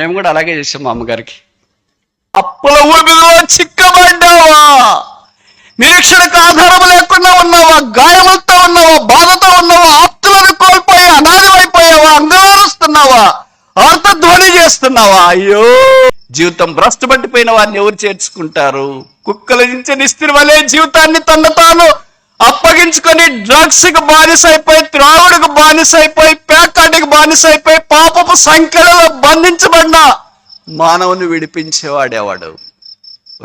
మేము కూడా అలాగే చేసాం మా అమ్మగారికి. అప్పుల ఊబిలో చిక్కబడ్డావా? నిరీక్షణకు ఆధారం లేకుండా ఉన్నావా? గాయములతో ఉన్నావా? బాధతో ఉన్నావా? ఆప్తులను కోల్పోయి అనాథమైపోయావా? అంగలారుస్తున్నావా? ఆర్తధ్వని చేస్తున్నావా? అయ్యో, జీవితం భ్రష్టు పట్టిపోయిన వారిని ఎవరు చేర్చుకుంటారు? కుక్కల నుంచి నిస్తిరి వలే జీవితాన్ని తన తాను అప్పగించుకొని డ్రగ్స్కి బానిసైపోయి, త్రాగుడికి బానిసైపోయి, పేకాటికి బానిసైపోయి, పాపపు సంఖ్యలలో బంధించబడిన మానవుని విడిపించేవాడేవాడు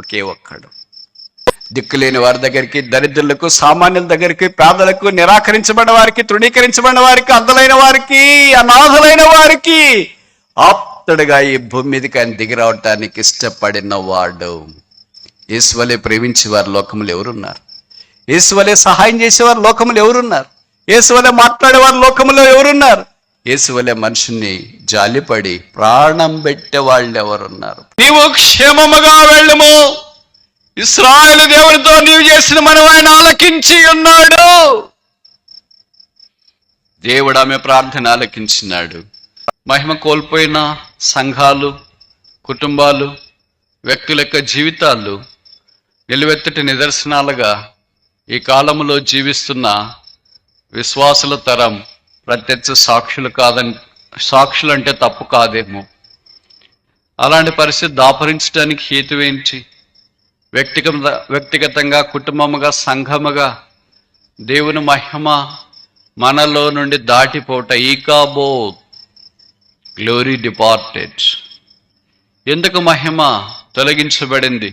ఒకే ఒక్కడు. దిక్కులేని వారి దగ్గరికి, దరిద్రులకు, సామాన్యుల దగ్గరికి, పేదలకు, నిరాకరించబడిన వారికి, తృణీకరించబడిన వారికి, అందలైన వారికి, అనాథలైన వారికి ఆప్తుడుగా ఈ భూమి మీదకి ఆయన దిగి రావటానికి ఇష్టపడిన వాడు. యేసువలే ప్రేమించే వారి లోకములు ఎవరున్నారు? యేసువలే సహాయం చేసేవారు లోకములు ఎవరున్నారు? యేసువలే మాట్లాడేవారు లోకములో ఎవరున్నారు? యేసువలే మనుషుని జాలిపడి ప్రాణం పెట్టే వాళ్ళు ఎవరున్నారు? నీవు క్షేమముగా వెళ్ళము, ఇశ్రాయేలు దేవునితో నీవు చేసిన మనం ఆయన ఆలకించి ఉన్నాడు. దేవుడు ఆమె ప్రార్థన ఆలకించినాడు. మహిమ కోల్పోయిన సంఘాలు, కుటుంబాలు, వ్యక్తుల యొక్క జీవితాలు నిలువెత్తటి నిదర్శనాలుగా ఈ కాలంలో జీవిస్తున్న విశ్వాసుల తరం ప్రత్యక్ష సాక్షులు కాదని, సాక్షులు అంటే తప్పు కాదేమో. అలాంటి పరిస్థితి దాపరించడానికి హేతువేంటి? వ్యక్తిగతంగా, కుటుంబముగా, సంఘముగా దేవుని మహిమ మనలో నుండి దాటిపోట, ఈకాబో, గ్లోరీ డిపార్టెడ్. ఎందుకు మహిమ తొలగించబడింది?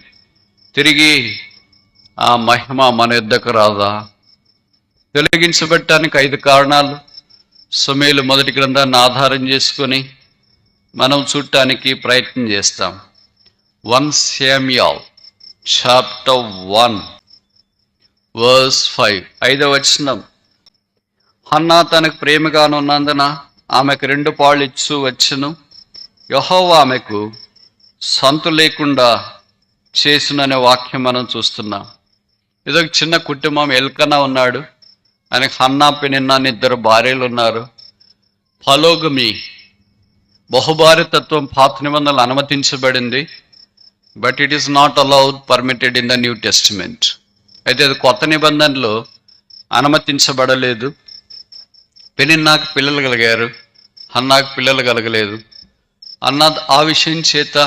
తిరిగి ఆ మహిమ మన యుద్ధకు రాదా? తొలగించబడటానికి 5 కారణాలు సమూయేలు మొదటి గ్రంథాన్ని ఆధారం చేసుకొని మనం చూడటానికి ప్రయత్నం చేస్తాం. 1 శామ్యూయల్ చాప్టర్ 1 వర్స్ 5, 5వ వచనం. హన్నా తనకు ప్రేమగానున్నందున ఆమెకు 2 పాళ్ళు ఇచ్చు వచ్చును. యెహోవా ఆమెకు సంతు లేకుండా చేసుననే వాక్యం మనం చూస్తున్నాం. ఇదొక చిన్న కుటుంబం. ఎల్కనా ఉన్నాడు, ఆయనకు హన్నా, పెనిన్నా అని 2 భార్యలు ఉన్నారు. ఫలోగమి, బహుభార్యతత్వం పాత నిబంధనలు అనుమతించబడింది. But it is not allowed, permitted in the New Testament. అయితే అది కొత్త నిబంధనలో అనుమతించబడలేదు. పెనిన్నాకు పిల్లలు కలిగారు, హన్నాకు పిల్లలు కలగలేదు. అన్న ఆ విషయం చేత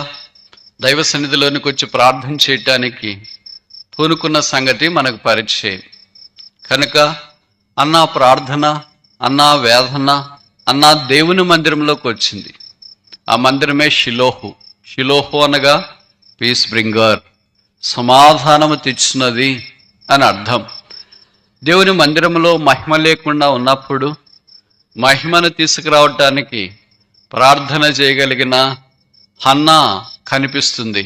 దైవ సన్నిధిలోనికి వచ్చి ప్రార్థన చేయటానికి పూనుకున్న సంగతి మనకు పరిచయం. కనుక అన్న ప్రార్థన, అన్న వేదన, అన్న దేవుని మందిరంలోకి వచ్చింది. ఆ మందిరమే షిలోహు. షిలోహు అనగా పీస్ బ్రింగర్, సమాధానము తెచ్చినది అని అర్థం. దేవుని మందిరంలో మహిమ లేకుండా ఉన్నప్పుడు మహిమను తీసుకురావటానికి ప్రార్థన చేయగలిగిన హన్నా కనిపిస్తుంది.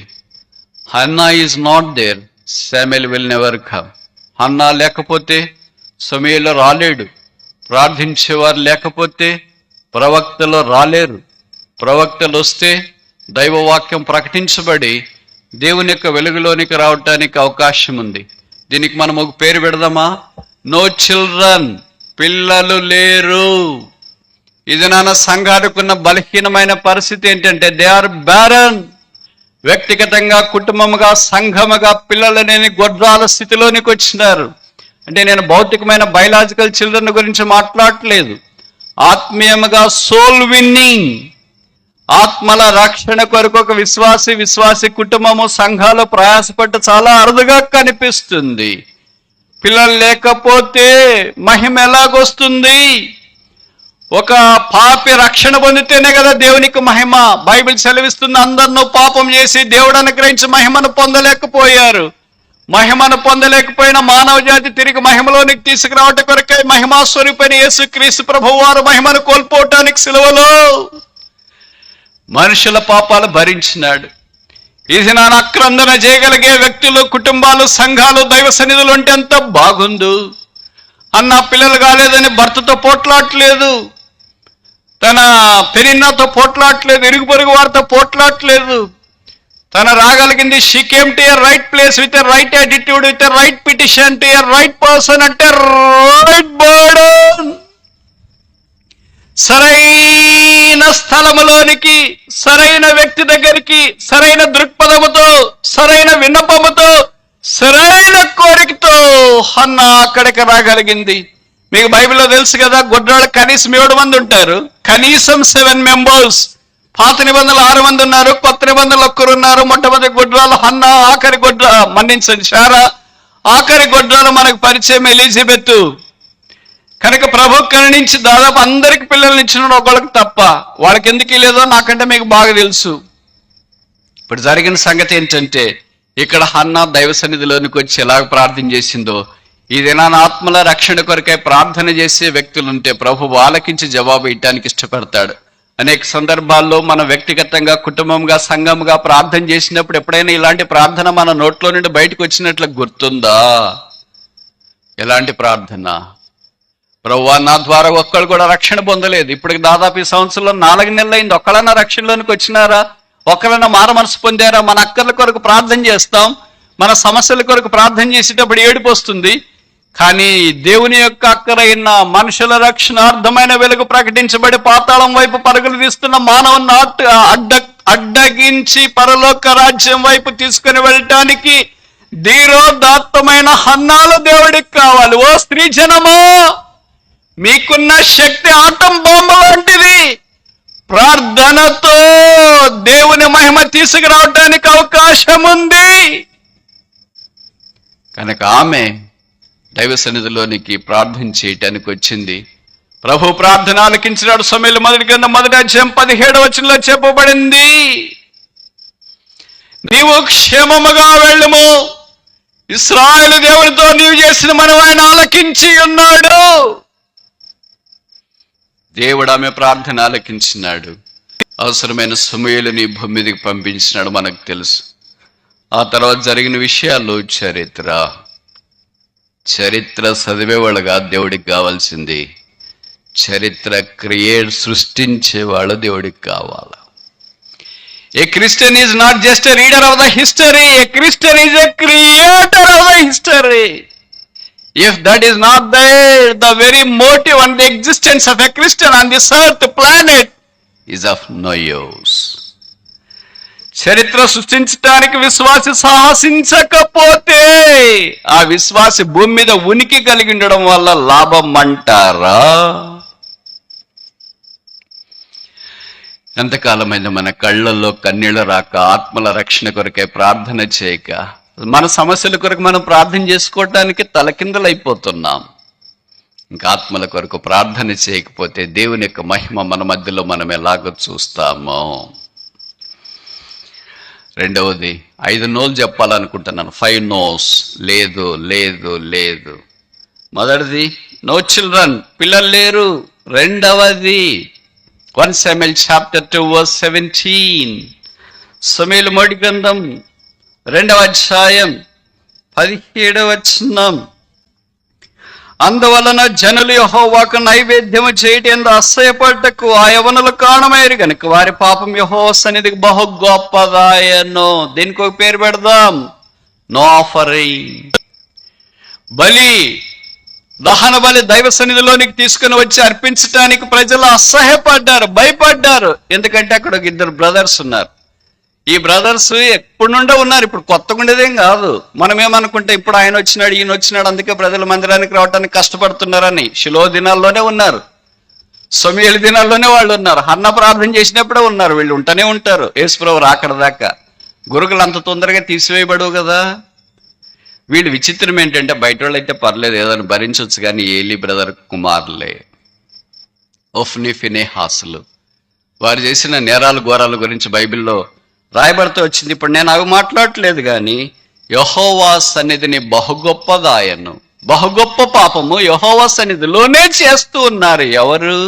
Hannah is not there, Samuel will never come. Hannah లేకపోతే సమూయేలు రాలేడు. ప్రార్థించేవారు లేకపోతే ప్రవక్తలు రాలేరు. ప్రవక్తలు వస్తే దైవవాక్యం ప్రకటించబడి దేవుని యొక్క వెలుగులోనికి రావటానికి అవకాశం ఉంది. దీనికి మనం ఒక పేరు పెడదామా? నో చిల్డ్రన్, పిల్లలు లేరు. ఇది నాన్న సంఘానికున్న బలహీనమైన పరిస్థితి ఏంటంటే దే ఆర్ బ్యారన్. వ్యక్తిగతంగా, కుటుంబముగా, సంఘముగా పిల్లలు లేని గొడ్రాల స్థితిలోనికి వచ్చినారు. అంటే నేను భౌతికమైన బయలాజికల్ చిల్డ్రన్ గురించి మాట్లాడట్లేదు. ఆత్మీయముగా సోల్ విన్నింగ్, ఆత్మల రక్షణ కొరకు ఒక విశ్వాసి కుటుంబము, సంఘాలు ప్రయాసపట్టు చాలా అరుదుగా కనిపిస్తుంది. పిల్లలు లేకపోతే మహిమ ఎలాగొస్తుంది? ఒక పాపి రక్షణ పొందితేనే కదా దేవునికి మహిమ. బైబిల్ సెలవిస్తుంది, అందరినూ పాపం చేసి దేవుడు అనుగ్రహించి మహిమను పొందలేకపోయారు. మహిమను పొందలేకపోయిన మానవ జాతి తిరిగి మహిమలోనికి తీసుకురావటం కొరకై మహిమా స్వరూపైన యేసుక్రీస్తు ప్రభువు వారు మహిమను కోల్పోవటానికి సిలువలో మనుషుల పాపాలు భరించినాడు. ఇది నా అక్రందన చేయగలిగే వ్యక్తులు, కుటుంబాలు, సంఘాలు దైవ సన్నిధులు ఉంటే ఎంత బాగుండు. అన్న పిల్లలు కాలేదని భర్తతో పోట్లాడలేదు, తన పెనిన్నాతో పోట్లాడలేదు, ఇరుగు పొరుగు వారితో పోట్లాడలేదు. తన రాగలిగింది, she came to a right place with a right attitude, with a right petition to a right person అంటే రైట్ బర్డన్. సరైన స్థలములోనికి, సరైన వ్యక్తి దగ్గరికి, సరైన దృక్పథముతో, సరైన విన్నపముతో, సరైన కోరికతో హన్న అక్కడికి రాగలిగింది. మీకు బైబిల్లో తెలుసు కదా, గొడ్రాళ్ళు కనీసం 7 మంది ఉంటారు, కనీసం 7 మెంబర్స్. పాత నిబంధనలు 6 మంది ఉన్నారు, కొత్త నిబంధనలు 1 ఉన్నారు. మొట్టమొదటి గొడ్రాలు హన్న, ఆఖరి మన్నించండి శారా, ఆఖరి గొడ్రాలు మనకు పరిచయం ఎలిజబెత్. కనుక ప్రభు కరుణించి దాదాపు అందరికి పిల్లల్ని ఇచ్చినాడు, ఒకళ్ళకి తప్ప. వాళ్ళకి ఎందుకు లేదో నాకంటే మీకు బాగా తెలుసు. ఇప్పుడు జరిగిన సంగతి ఏంటంటే, ఇక్కడ హన్నా దైవ సన్నిధిలోనికి వచ్చి ఎలాగ ప్రార్థన చేసిందో, ఈ దినాన ఆత్మల రక్షణ కొరకై ప్రార్థన చేసే వ్యక్తులుంటే ప్రభు ఆలకించి జవాబు ఇవ్వడానికి ఇష్టపడతాడు. అనేక సందర్భాల్లో మనం వ్యక్తిగతంగా, కుటుంబంగా, సంఘంగా ప్రార్థన చేసినప్పుడు ఎప్పుడైనా ఇలాంటి ప్రార్థన మన నోట్లో నుండి బయటకు వచ్చినట్లు గుర్తుందా? ఎలాంటి ప్రార్థన? ప్రభువా, నా ద్వారా ఒక్కళ్ళు కూడా రక్షణ పొందలేదు. ఇప్పటికి దాదాపు ఈ సంవత్సరంలో 4 నెలలు అయింది. ఒక్కళ్ళన్నా రక్షణలోనికి వచ్చినారా? ఒక్కళ్ళన్నా మార మనసు పొందారా? మన అక్కర్ల కొరకు ప్రార్థన చేస్తాం, మన సమస్యల కొరకు ప్రార్థన చేసేటప్పుడు ఏడుపు వస్తుంది. కానీ దేవుని యొక్క అక్కరైన మనుషుల రక్షణార్థమైన వెలుగు ప్రకటించబడి పాతాళం వైపు పరుగులు తీస్తున్న మానవుని అడ్డగించి పరలోక రాజ్యం వైపు తీసుకుని వెళ్ళటానికి ధీరోదాత్తమైన హన్నాలు దేవుడికి కావాలి. ఓ స్త్రీ జనమా, మీకున్న శక్తి ఆటం బాంబు లాంటిది. ప్రార్థనతో దేవుని మహిమ తీసుకురావడానికి అవకాశం ఉంది. కనుక ఆమె దైవ సన్నిధిలోనికి ప్రార్థన చేయటానికి వచ్చింది. ప్రభు ప్రార్థన ఆలకించినాడు. సమూయేలు మొదటి గ్రంథం 1వ అధ్యాయం 17వ వచనంలో చెప్పబడింది, నీవు క్షేమముగా వెళ్ళుము, ఇశ్రాయేలు దేవునితో నీవు చేసిన మనవి ఆయన ఆలకించి ఉన్నాడు. దేవుడు ఆమె ప్రార్థన ఆలకించినాడు. అవసరమైన సమూయేలుని భూమి మీదకి పంపించినాడు, మనకు తెలుసు. ఆ తర్వాత జరిగిన విషయాలు చరిత్ర చదివేవాళ్ళుగా దేవుడికి కావాల్సింది. చరిత్ర సృష్టించేవాళ్ళు దేవుడికి కావాలి. A Christian is not just a reader of the history, a Christian is a creator of the history. If that is not there, the very motive and the existence of a Christian on this earth planet is of no use. చరిత్ర సృష్టించడానికి విశ్వాసి సాహసించకపోతే ఆ విశ్వాసి భూమి మీద ఉనికి కలిగి ఉండడం వల్ల లాభం అంటారా? ఎంతకాలమైంది మన కళ్ళల్లో కన్నీళ్లు రాక, ఆత్మల రక్షణ కొరకే ప్రార్థన చేయక, మన సమస్యల కొరకు మనం ప్రార్థన చేసుకోవటానికి తలకిందలైపోతున్నాం. ఇంకా ఆత్మల కొరకు ప్రార్థన చేయకపోతే దేవుని యొక్క మహిమ మన మధ్యలో మనం ఎలాగో చూస్తామో. రెండవది 5 నోలు చెప్పాలనుకుంటున్నాను. 5 నోస్. లేదు లేదు లేదు. మొదటిది నో చిల్డ్రన్, పిల్లలు లేరు. రెండవది 1 Samuel chapter 2 verse 17, సమూయేలు మొదటి గ్రంథం 2వ అధ్యాయం 17వ వచనం, అందువలన జనులు యెహోవాకు నైవేద్యము చేయటం అసహ్యపడటకు ఆ యవనులు కారణమయ్యారు గనుక వారి పాపం యెహోవా సన్నిధికి బహు గొప్పదాయను. దీనికి ఒక పేరు పెడదాం, నో ఆఫరింగ్. బలి, దహన బలి దైవ సన్నిధిలోనికి తీసుకుని వచ్చి అర్పించటానికి ప్రజలు అసహ్యపడ్డారు, భయపడ్డారు. ఎందుకంటే అక్కడ ఒక 2 బ్రదర్స్ ఉన్నారు. ఈ బ్రదర్స్ ఎప్పుడు నుండో ఉన్నారు, ఇప్పుడు కొత్తగా ఉండేదేం కాదు. మనం ఏమనుకుంటే ఇప్పుడు ఆయన వచ్చినాడు, ఈయన వచ్చినాడు, అందుకే ప్రజల మందిరానికి రావడానికి కష్టపడుతున్నారని. శిలో దినాల్లోనే ఉన్నారు, సమూయేలు దినాల్లోనే వాళ్ళు ఉన్నారు, హన్న ప్రార్థన చేసినప్పుడే ఉన్నారు. వీళ్ళు ఉంటూనే ఉంటారు యేసుప్రభు రాకడ దాకా. గురుకులు అంత తొందరగా తీసివేయబడవు కదా. వీళ్ళు విచిత్రం ఏంటంటే, బయట వాళ్ళు అయితే పర్లేదు, ఏదైనా భరించవచ్చు, కానీ ఏలీ బ్రదర్ కుమారులే, ఒఫ్ని ఫినెహాసులు, వారు చేసిన నేరాలు ఘోరాల గురించి బైబిల్లో రాయబడుతూ వచ్చింది. ఇప్పుడు నేను అవి మాట్లాడట్లేదు, కానీ యెహోవా సన్నిధిని బహుగొప్పదాయను, బహుగొప్ప పాపము యెహోవా సన్నిధిలోనే చేస్తూ ఉన్నారు. ఎవరు?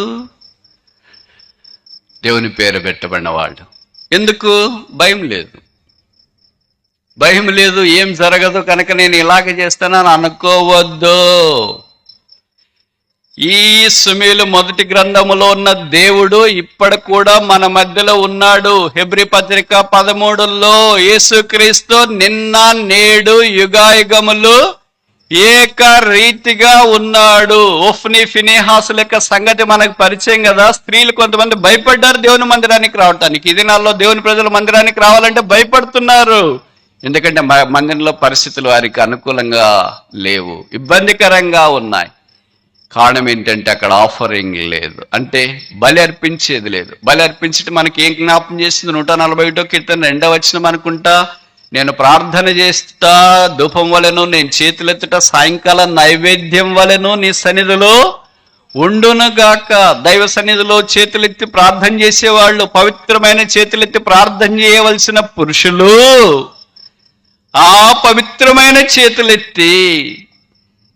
దేవుని పేరు పెట్టబడిన వాళ్ళు. ఎందుకు? భయం లేదు, భయం లేదు, ఏం జరగదు కనుక నేను ఇలాగ చేస్తానని అనుకోవద్దు. ఈ సమూయేలు మొదటి గ్రంథములో ఉన్న దేవుడు ఇప్పటి కూడా మన మధ్యలో ఉన్నాడు. హెబ్రీ పత్రిక 13లో యేసుక్రీస్తు నిన్న నేడు యుగాయుగములు ఏకరీతిగా ఉన్నాడు. ఒఫ్ని ఫినెహాసుల యొక్క సంగతి మనకు పరిచయం కదా. స్త్రీలు కొంతమంది భయపడ్డారు దేవుని మందిరానికి రావటానికి. ఈ దినాల్లో దేవుని ప్రజలు మందిరానికి రావాలంటే భయపడుతున్నారు. ఎందుకంటే మందిరంలో పరిస్థితులు వారికి అనుకూలంగా లేవు, ఇబ్బందికరంగా ఉన్నాయి. కారణం ఏంటంటే అక్కడ ఆఫరింగ్ లేదు, అంటే బలి అర్పించేది లేదు. బలి అర్పించడం మనకి ఏం జ్ఞాపం చేస్తుంది? 141 కీర్తన 2వ వచనం అనుకుంటా, నేను ప్రార్థన చేస్తా ధూపం వలెను, నేను చేతులెత్తుట సాయంకాలం నైవేద్యం వలెను నీ సన్నిధిలో ఉండునుగాక. దైవ సన్నిధిలో చేతులెత్తి ప్రార్థన చేసేవాళ్ళు, పవిత్రమైన చేతులెత్తి ప్రార్థన చేయవలసిన పురుషులు ఆ పవిత్రమైన చేతులెత్తి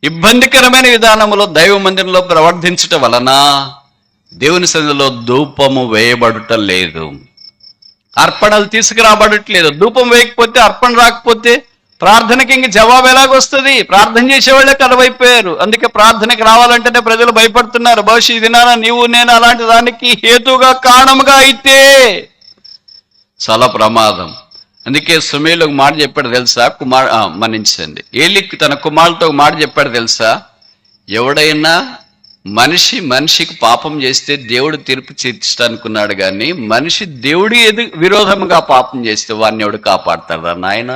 ఇబ్బందికరమైన విధానంలో దైవ మందిరంలో ప్రవర్తించటం వలన దేవుని సన్నిధిలో ధూపము వేయబడుట లేదు, అర్పణలు తీసుకురాబడట్లేదు. ధూపం వేయకపోతే, అర్పణ రాకపోతే ప్రార్థనకి ఇంక జవాబు ఎలాగొస్తుంది? ప్రార్థన చేసేవాళ్ళే కరువైపోయారు. అందుకే ప్రార్థనకి రావాలంటేనే ప్రజలు భయపడుతున్నారు. బహుశా ఈ దినాన నీవు నేను అలాంటి దానికి హేతుగా కారణముగా అయితే చాలా ప్రమాదం. అందుకే సమూయేలు ఒక మాట చెప్పాడు తెలుసా? మన్నించండి, ఏలికి తన కుమారులతో ఒక మాట చెప్పాడు తెలుసా? ఎవడైనా మనిషికి పాపం చేస్తే దేవుడు తీర్పు తీర్చడానుకున్నాడు, కానీ మనిషి దేవుడి విరోధముగా పాపం చేస్తే వాడిని ఎవడు కాపాడతాడా నాయన?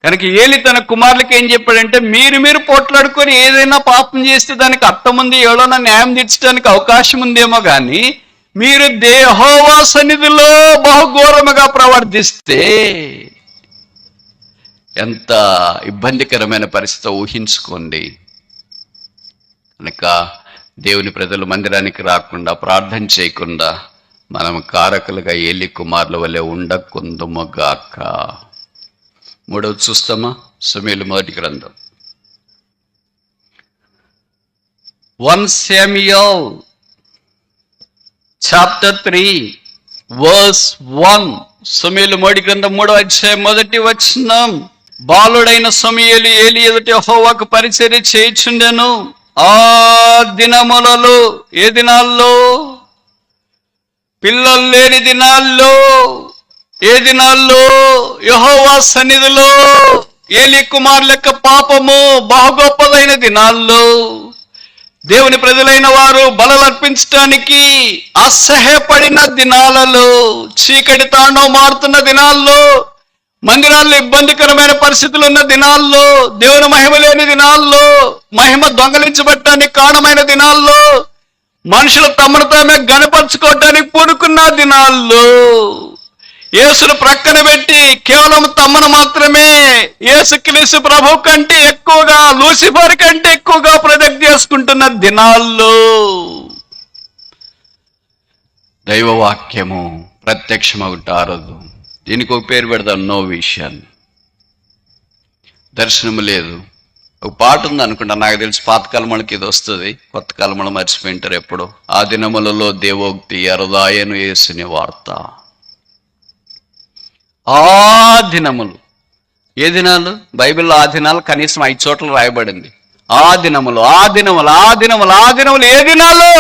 కనుక ఏలి తన కుమారులకి ఏం చెప్పాడంటే, మీరు పోట్లాడుకొని ఏదైనా పాపం చేస్తే దానికి అర్థం ఉంది, ఎవడన్నా న్యాయం తీర్చడానికి అవకాశం ఉందేమో, కానీ మీరు యెహోవా సన్నిధిలో బహుఘోరముగా ప్రవర్తిస్తే ఎంత ఇబ్బందికరమైన పరిస్థితి ఊహించుకోండి. కనుక దేవుని ప్రజలు మందిరానికి రాకుండా, ప్రార్థన చేయకుండా మనం కారకులుగా ఏలి కుమారుల వలె ఉండకుందుముగాక. 3వది చూస్తామా? సమూయేలు మొదటి గ్రంథం 1 Samuel chapter 3 verse 1. సమూయేలు మొదటి గ్రంథం 3వ అధ్యాయం 1వ వచనం. బాలుడైన సమూయేలు ఏలి ఎదుట యెహోవాకు పరిచర్య చేయుచుండెను. ఆ దినములలో, ఏ దినాల్లో? పిల్లలు లేని దినాల్లో. ఏ దినాల్లో? యెహోవా సన్నిధిలో ఏలి కుమారుల యొక్క పాపము బహు గొప్పదైన దినాల్లో, దేవుని ప్రజలైన వారు బలులు అర్పించడానికి అసహ్యపడిన దినాలలో, చీకటి తాండవం మారుతున్న దినాల్లో, మందిరాల్లో ఇబ్బందికరమైన పరిస్థితులు ఉన్న దినాల్లో, దేవుని మహిమ లేని దినాల్లో, మహిమ దొంగలించబడటానికి కారణమైన దినాల్లో, మనుషులు తమను తామే గణపరచుకోవటానికి పూనుకున్న దినాల్లో, యేసును ప్రక్కన పెట్టి కేవలం తమను మాత్రమే యేసుక్రీస్తు ప్రభు కంటే ఎక్కువగా, లూసిఫర్ కంటే ఎక్కువగా ప్రొజెక్ట్ చేసుకుంటున్న దినాల్లో దైవవాక్యము ప్రత్యక్షమవుతారదు. దీనికి ఒక పేరు పెడదాం, నో విషన్. దర్శనము లేదు. ఒక పాట ఉంది అనుకుంటా, నాకు తెలిసి పాతకాలములకి ఇది వస్తుంది, కొత్త కాలములు మర్చిపోయింటారు ఎప్పుడు. ఆ దినములలో దేవోక్తి అరుదాయను యేసుని వార్త. ఆ దినములు, ఏ దినాలు? బైబిల్లో ఆ దినాలు కనీసం 5 చోట్ల రాయబడింది. ఆ దినములు, ఆ దినములు, ఆ దినములు, ఆ దినములు. ఏ దినాలు?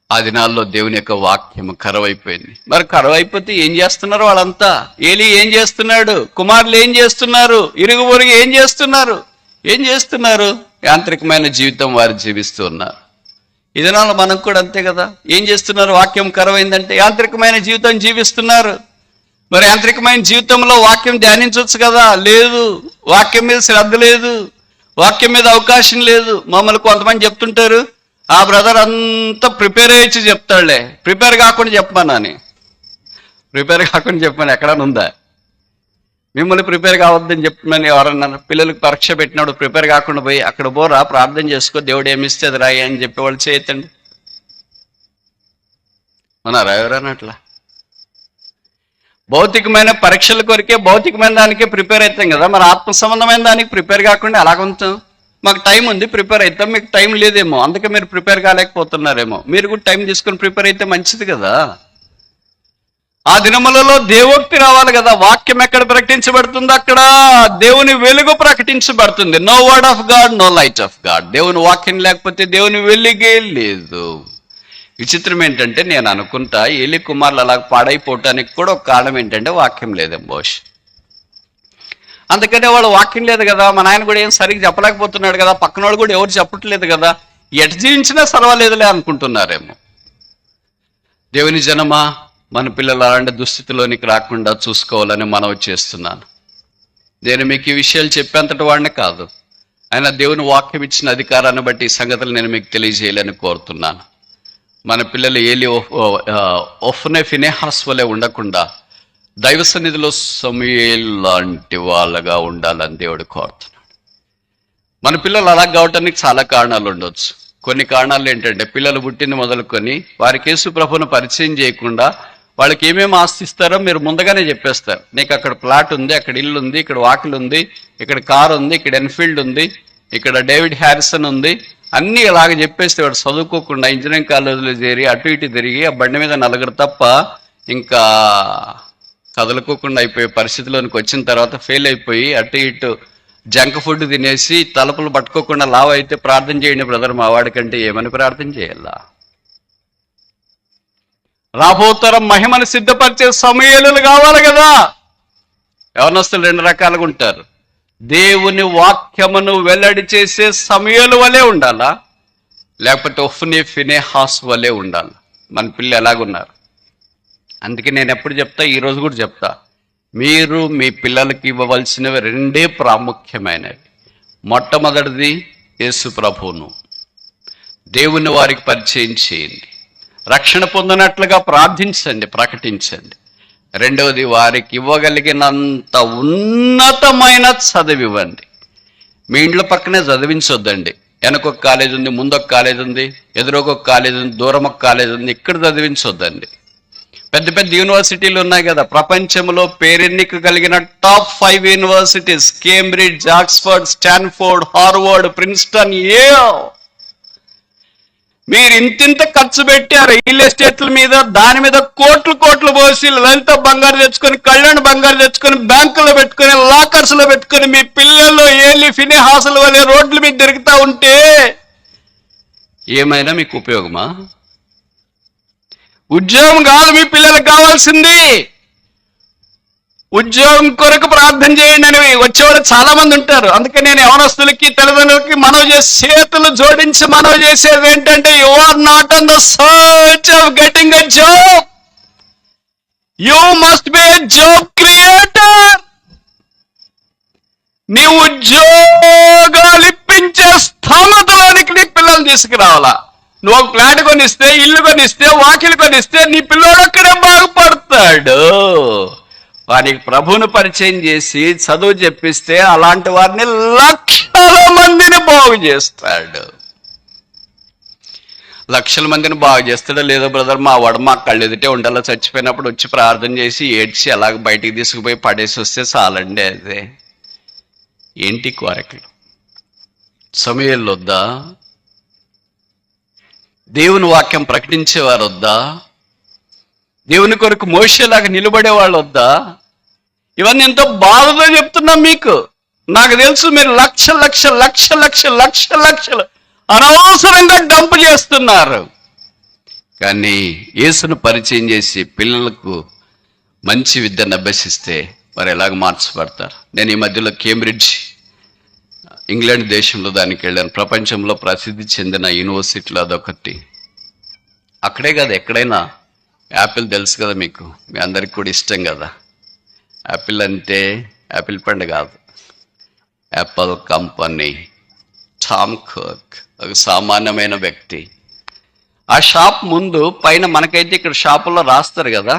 ఆ దినాల్లో దేవుని యొక్క వాక్యము కరువైపోయింది. మరి కరువైపోతే ఏం చేస్తున్నారు వాళ్ళంతా? ఏలి ఏం చేస్తున్నాడు? కుమారులు ఏం చేస్తున్నారు? ఇరుగు పొరుగు ఏం చేస్తున్నారు? యాంత్రికమైన జీవితం వారు జీవిస్తూ ఉన్నారు. ఈ దినాల్లో మనం కూడా అంతే కదా. ఏం చేస్తున్నారు? వాక్యం కరువైందంటే యాంత్రికమైన జీవితం జీవిస్తున్నారు. మరి యాంత్రికమైన జీవితంలో వాక్యం ధ్యానించవచ్చు కదా? లేదు. వాక్యం మీద శ్రద్ధ లేదు, వాక్యం మీద అవకాశం లేదు. మమ్మల్ని కొంతమంది చెప్తుంటారు, ఆ బ్రదర్ అంతా ప్రిపేర్ అయ్యి చెప్తాడులే, ప్రిపేర్ కాకుండా చెప్పమని. ప్రిపేర్ కాకుండా చెప్పమని ఎక్కడన్నా ఉందా? మిమ్మల్ని ప్రిపేర్ కావద్దని చెప్పమని ఎవరన్నా పిల్లలకు పరీక్ష పెట్టినప్పుడు ప్రిపేర్ కాకుండా పోయి అక్కడ పోరా, ప్రార్థన చేసుకో, దేవుడు ఏమిస్తే అది రాయి అని చెప్పేవాళ్ళు చేయొద్దండి. ఉన్నారా ఎవరన్నా అట్లా? భౌతికమైన పరీక్షల కొరికే, భౌతికమైన దానికే ప్రిపేర్ అవుతాం కదా. మరి ఆత్మ సంబంధమైన దానికి ప్రిపేర్ కాకుండా ఎలాగుంటాం? మాకు టైం ఉంది, ప్రిపేర్ అవుతాం. మీకు టైం లేదేమో, అందుకే మీరు ప్రిపేర్ కాలేకపోతున్నారేమో. మీరు కూడా టైం తీసుకొని ప్రిపేర్ అయితే మంచిది కదా. ఆ దినములలో దేవోక్తి రావాలి కదా. వాక్యం ఎక్కడ ప్రకటించబడుతుంది? అక్కడ దేవుని వెలుగు ప్రకటించబడుతుంది. No word of God, no light of God. దేవుని వాక్యం లేకపోతే దేవుని వెలుగే లేదు. విచిత్రం ఏంటంటే, నేను అనుకుంటా ఏలి కుమారులు అలా పాడైపోవటానికి కూడా ఒక కారణం ఏంటంటే వాక్యం లేదేమో. అందుకనే వాళ్ళు వాక్యం లేదు కదా, మా నాయన కూడా ఏం సరిగ్గా చెప్పలేకపోతున్నాడు కదా, పక్కన వాళ్ళు కూడా ఎవరు చెప్పట్లేదు కదా, ఎటు జీవించినా సర్వలేదులే అనుకుంటున్నారేమో. దేవుని జనమా, మన పిల్లలు అలాంటి దుస్థితిలోనికి రాకుండా చూసుకోవాలని మనవి చేస్తున్నాను. నేను మీకు ఈ విషయాలు చెప్పేంతటి వాడిని కాదు, అయినా దేవుని వాక్యం ఇచ్చిన అధికారాన్ని బట్టి ఈ సంగతులు నేను మీకు తెలియజేయాలని కోరుతున్నాను. మన పిల్లలు ఏలి ఒఫ్నే ఫినెహాస్ వలె ఉండకుండా దైవ సన్నిధిలో సమూయేలు లాంటి వాళ్ళగా ఉండాలని దేవుడు కోరుతున్నాడు. మన పిల్లలు అలా కావటానికి చాలా కారణాలు ఉండొచ్చు. కొన్ని కారణాలు ఏంటంటే, పిల్లలు పుట్టింది మొదలుకొని వారికి యేసు ప్రభువును పరిచయం చేయకుండా వాళ్ళకి ఏమేమి ఆస్తిస్తారో మీరు ముందుగానే చెప్పేస్తారు. నీకు అక్కడ ప్లాట్ ఉంది, అక్కడ ఇల్లు ఉంది, ఇక్కడ వాకిల్ ఉంది, ఇక్కడ కార్ ఉంది, ఇక్కడ ఎన్ఫీల్డ్ ఉంది, ఇక్కడ డేవిడ్ హ్యారిసన్ ఉంది, అన్నీ ఇలాగ చెప్పేస్తే వాడు చదువుకోకుండా ఇంజనీరింగ్ కాలేజీలో చేరి అటు ఇటు తిరిగి ఆ బండి మీద నలుగురు తప్ప ఇంకా కదలుకోకుండా అయిపోయే పరిస్థితిలోనికి వచ్చిన తర్వాత ఫెయిల్ అయిపోయి అటు ఇటు జంక్ ఫుడ్ తినేసి తలుపులు పట్టుకోకుండా లావ్ అయితే ప్రార్థన చేయండి బ్రదర్ మా వాడికంటే ఏమని ప్రార్థన చేయాలా? రాబోతరం మహిమను సిద్ధపరిచే సమూయేలులు కావాలి కదా. యవనస్తులు రెండు రకాలుగా ఉంటారు. దేవుని వాక్యమును వెల్లడి చేసే సమూయేలు వలె ఉండాలా, లేకపోతే ఒఫ్నే ఫినెహాస్ వలె ఉండాలా? మన పిల్లలు ఎలాగున్నారు? అందుకే నేను ఎప్పుడు చెప్తా, ఈరోజు కూడా చెప్తా, మీరు మీ పిల్లలకి ఇవ్వవలసినవి రెండే ప్రాముఖ్యమైనవి. మొట్టమొదటిది యేసు ప్రభువును, దేవుని వారికి పరిచయం చేయండి, రక్షణ పొందినట్లుగా ప్రార్థించండి, ప్రకటించండి. రెండవది, వారికి ఇవ్వగలిగినంత ఉన్నతమైన చదువు ఇవ్వండి. మీ ఇంట్లో పక్కనే చదివించొద్దండి. వెనకొక కాలేజ్ ఉంది, ముందొక కాలేజ్ ఉంది, ఎదురొక కాలేజ్ ఉంది, దూరం ఒక కాలేజ్ ఉంది, ఇక్కడ చదివించొద్దండి. పెద్ద పెద్ద యూనివర్సిటీలు ఉన్నాయి కదా, ప్రపంచంలో పేరెన్నిక కలిగిన top 5 universities, Cambridge, Oxford, Stanford, Harvard, Princeton, మీరు ఇంతింత ఖర్చు పెట్టి ఆ రియల్ ఎస్టేట్ల మీద దాని మీద కోట్లు కోట్లు పోసి లలిత బంగారు తెచ్చుకొని, కళ్యాణ్ బంగారు తెచ్చుకొని, బ్యాంకులో పెట్టుకొని, లాకర్స్ లో పెట్టుకొని మీ పిల్లల్లో ఏలి ఫినెహాసుల వలె రోడ్ల మీద తిరుగుతూ ఉంటే ఏమైనా మీకు ఉపయోగమా? ఉద్యోగం కాదు మీ పిల్లలకు కావాల్సింది, ఉద్యోగం కొరకు ప్రార్థన చేయండి అని వచ్చేవాళ్ళు చాలా మంది ఉంటారు. అందుకే నేను యవనస్తులకి తల్లిదండ్రులకి మనవి చేసి చేతులు జోడించి మనవి చేసేది ఏంటంటే, you are not on the search of getting a job, you must be a job creator. నీ ఉద్యోగాలు ఇప్పించే స్థామతలోనికి నీ పిల్లలు తీసుకురావాలా. నువ్వు ఒక ఫ్లాట్ కొనిస్తే, ఇల్లు కొనిస్తే, వాకిలు కొనిస్తే నీ పిల్లోడు అక్కడే బాగుపడతాడు. వారికి ప్రభువును పరిచయం చేసి చదువు చెప్పిస్తే అలాంటి వారిని లక్షల మందిని బాగు చేస్తాడు. లక్షల మందిని బాగు చేస్తాడో లేదో బ్రదర్, మా వాడు మా కళ్ళు ఎదుటే ఉండాలో, చచ్చిపోయినప్పుడు వచ్చి ప్రార్థన చేసి ఏడ్చి అలాగ బయటికి తీసుకుపోయి పడేసి వస్తే చాలండి. అదే ఏంటి కోరికలు? సమూయేలు వద్దా? దేవుని వాక్యం ప్రకటించేవారు వద్దా? దేవుని కొరకు మోషేలాగా నిలబడేవాళ్ళు వద్దా? ఇవన్నీ ఎంతో బాధతో చెప్తున్నాం మీకు. నాకు తెలుసు మీరు లక్ష లక్ష లక్ష లక్ష లక్ష లక్షలు అనవసరంగా డంప్ చేస్తున్నారు. కానీ యేసును పరిచయం చేసి పిల్లలకు మంచి విద్యను అభ్యసిస్తే వారు ఎలాగ మార్చబడతారు. నేను ఈ మధ్యలో కేంబ్రిడ్జ్, ఇంగ్లాండ్ దేశంలో దానికి వెళ్ళాను. ప్రపంచంలో ప్రసిద్ధి చెందిన యూనివర్సిటీలో అదొకటి. అక్కడే కదా, ఎక్కడైనా యాపిల్ తెలుసు కదా మీకు, మీ అందరికి కూడా ఇష్టం కదా. యాపిల్ అంటే యాపిల్ పండు కాదు, యాపిల్ కంపెనీ, టామ్ కుక్ ఒక సామాన్యమైన వ్యక్తి. ఆ షాప్ ముందు పైన మనకైతే ఇక్కడ షాపుల్లో రాస్తారు కదా,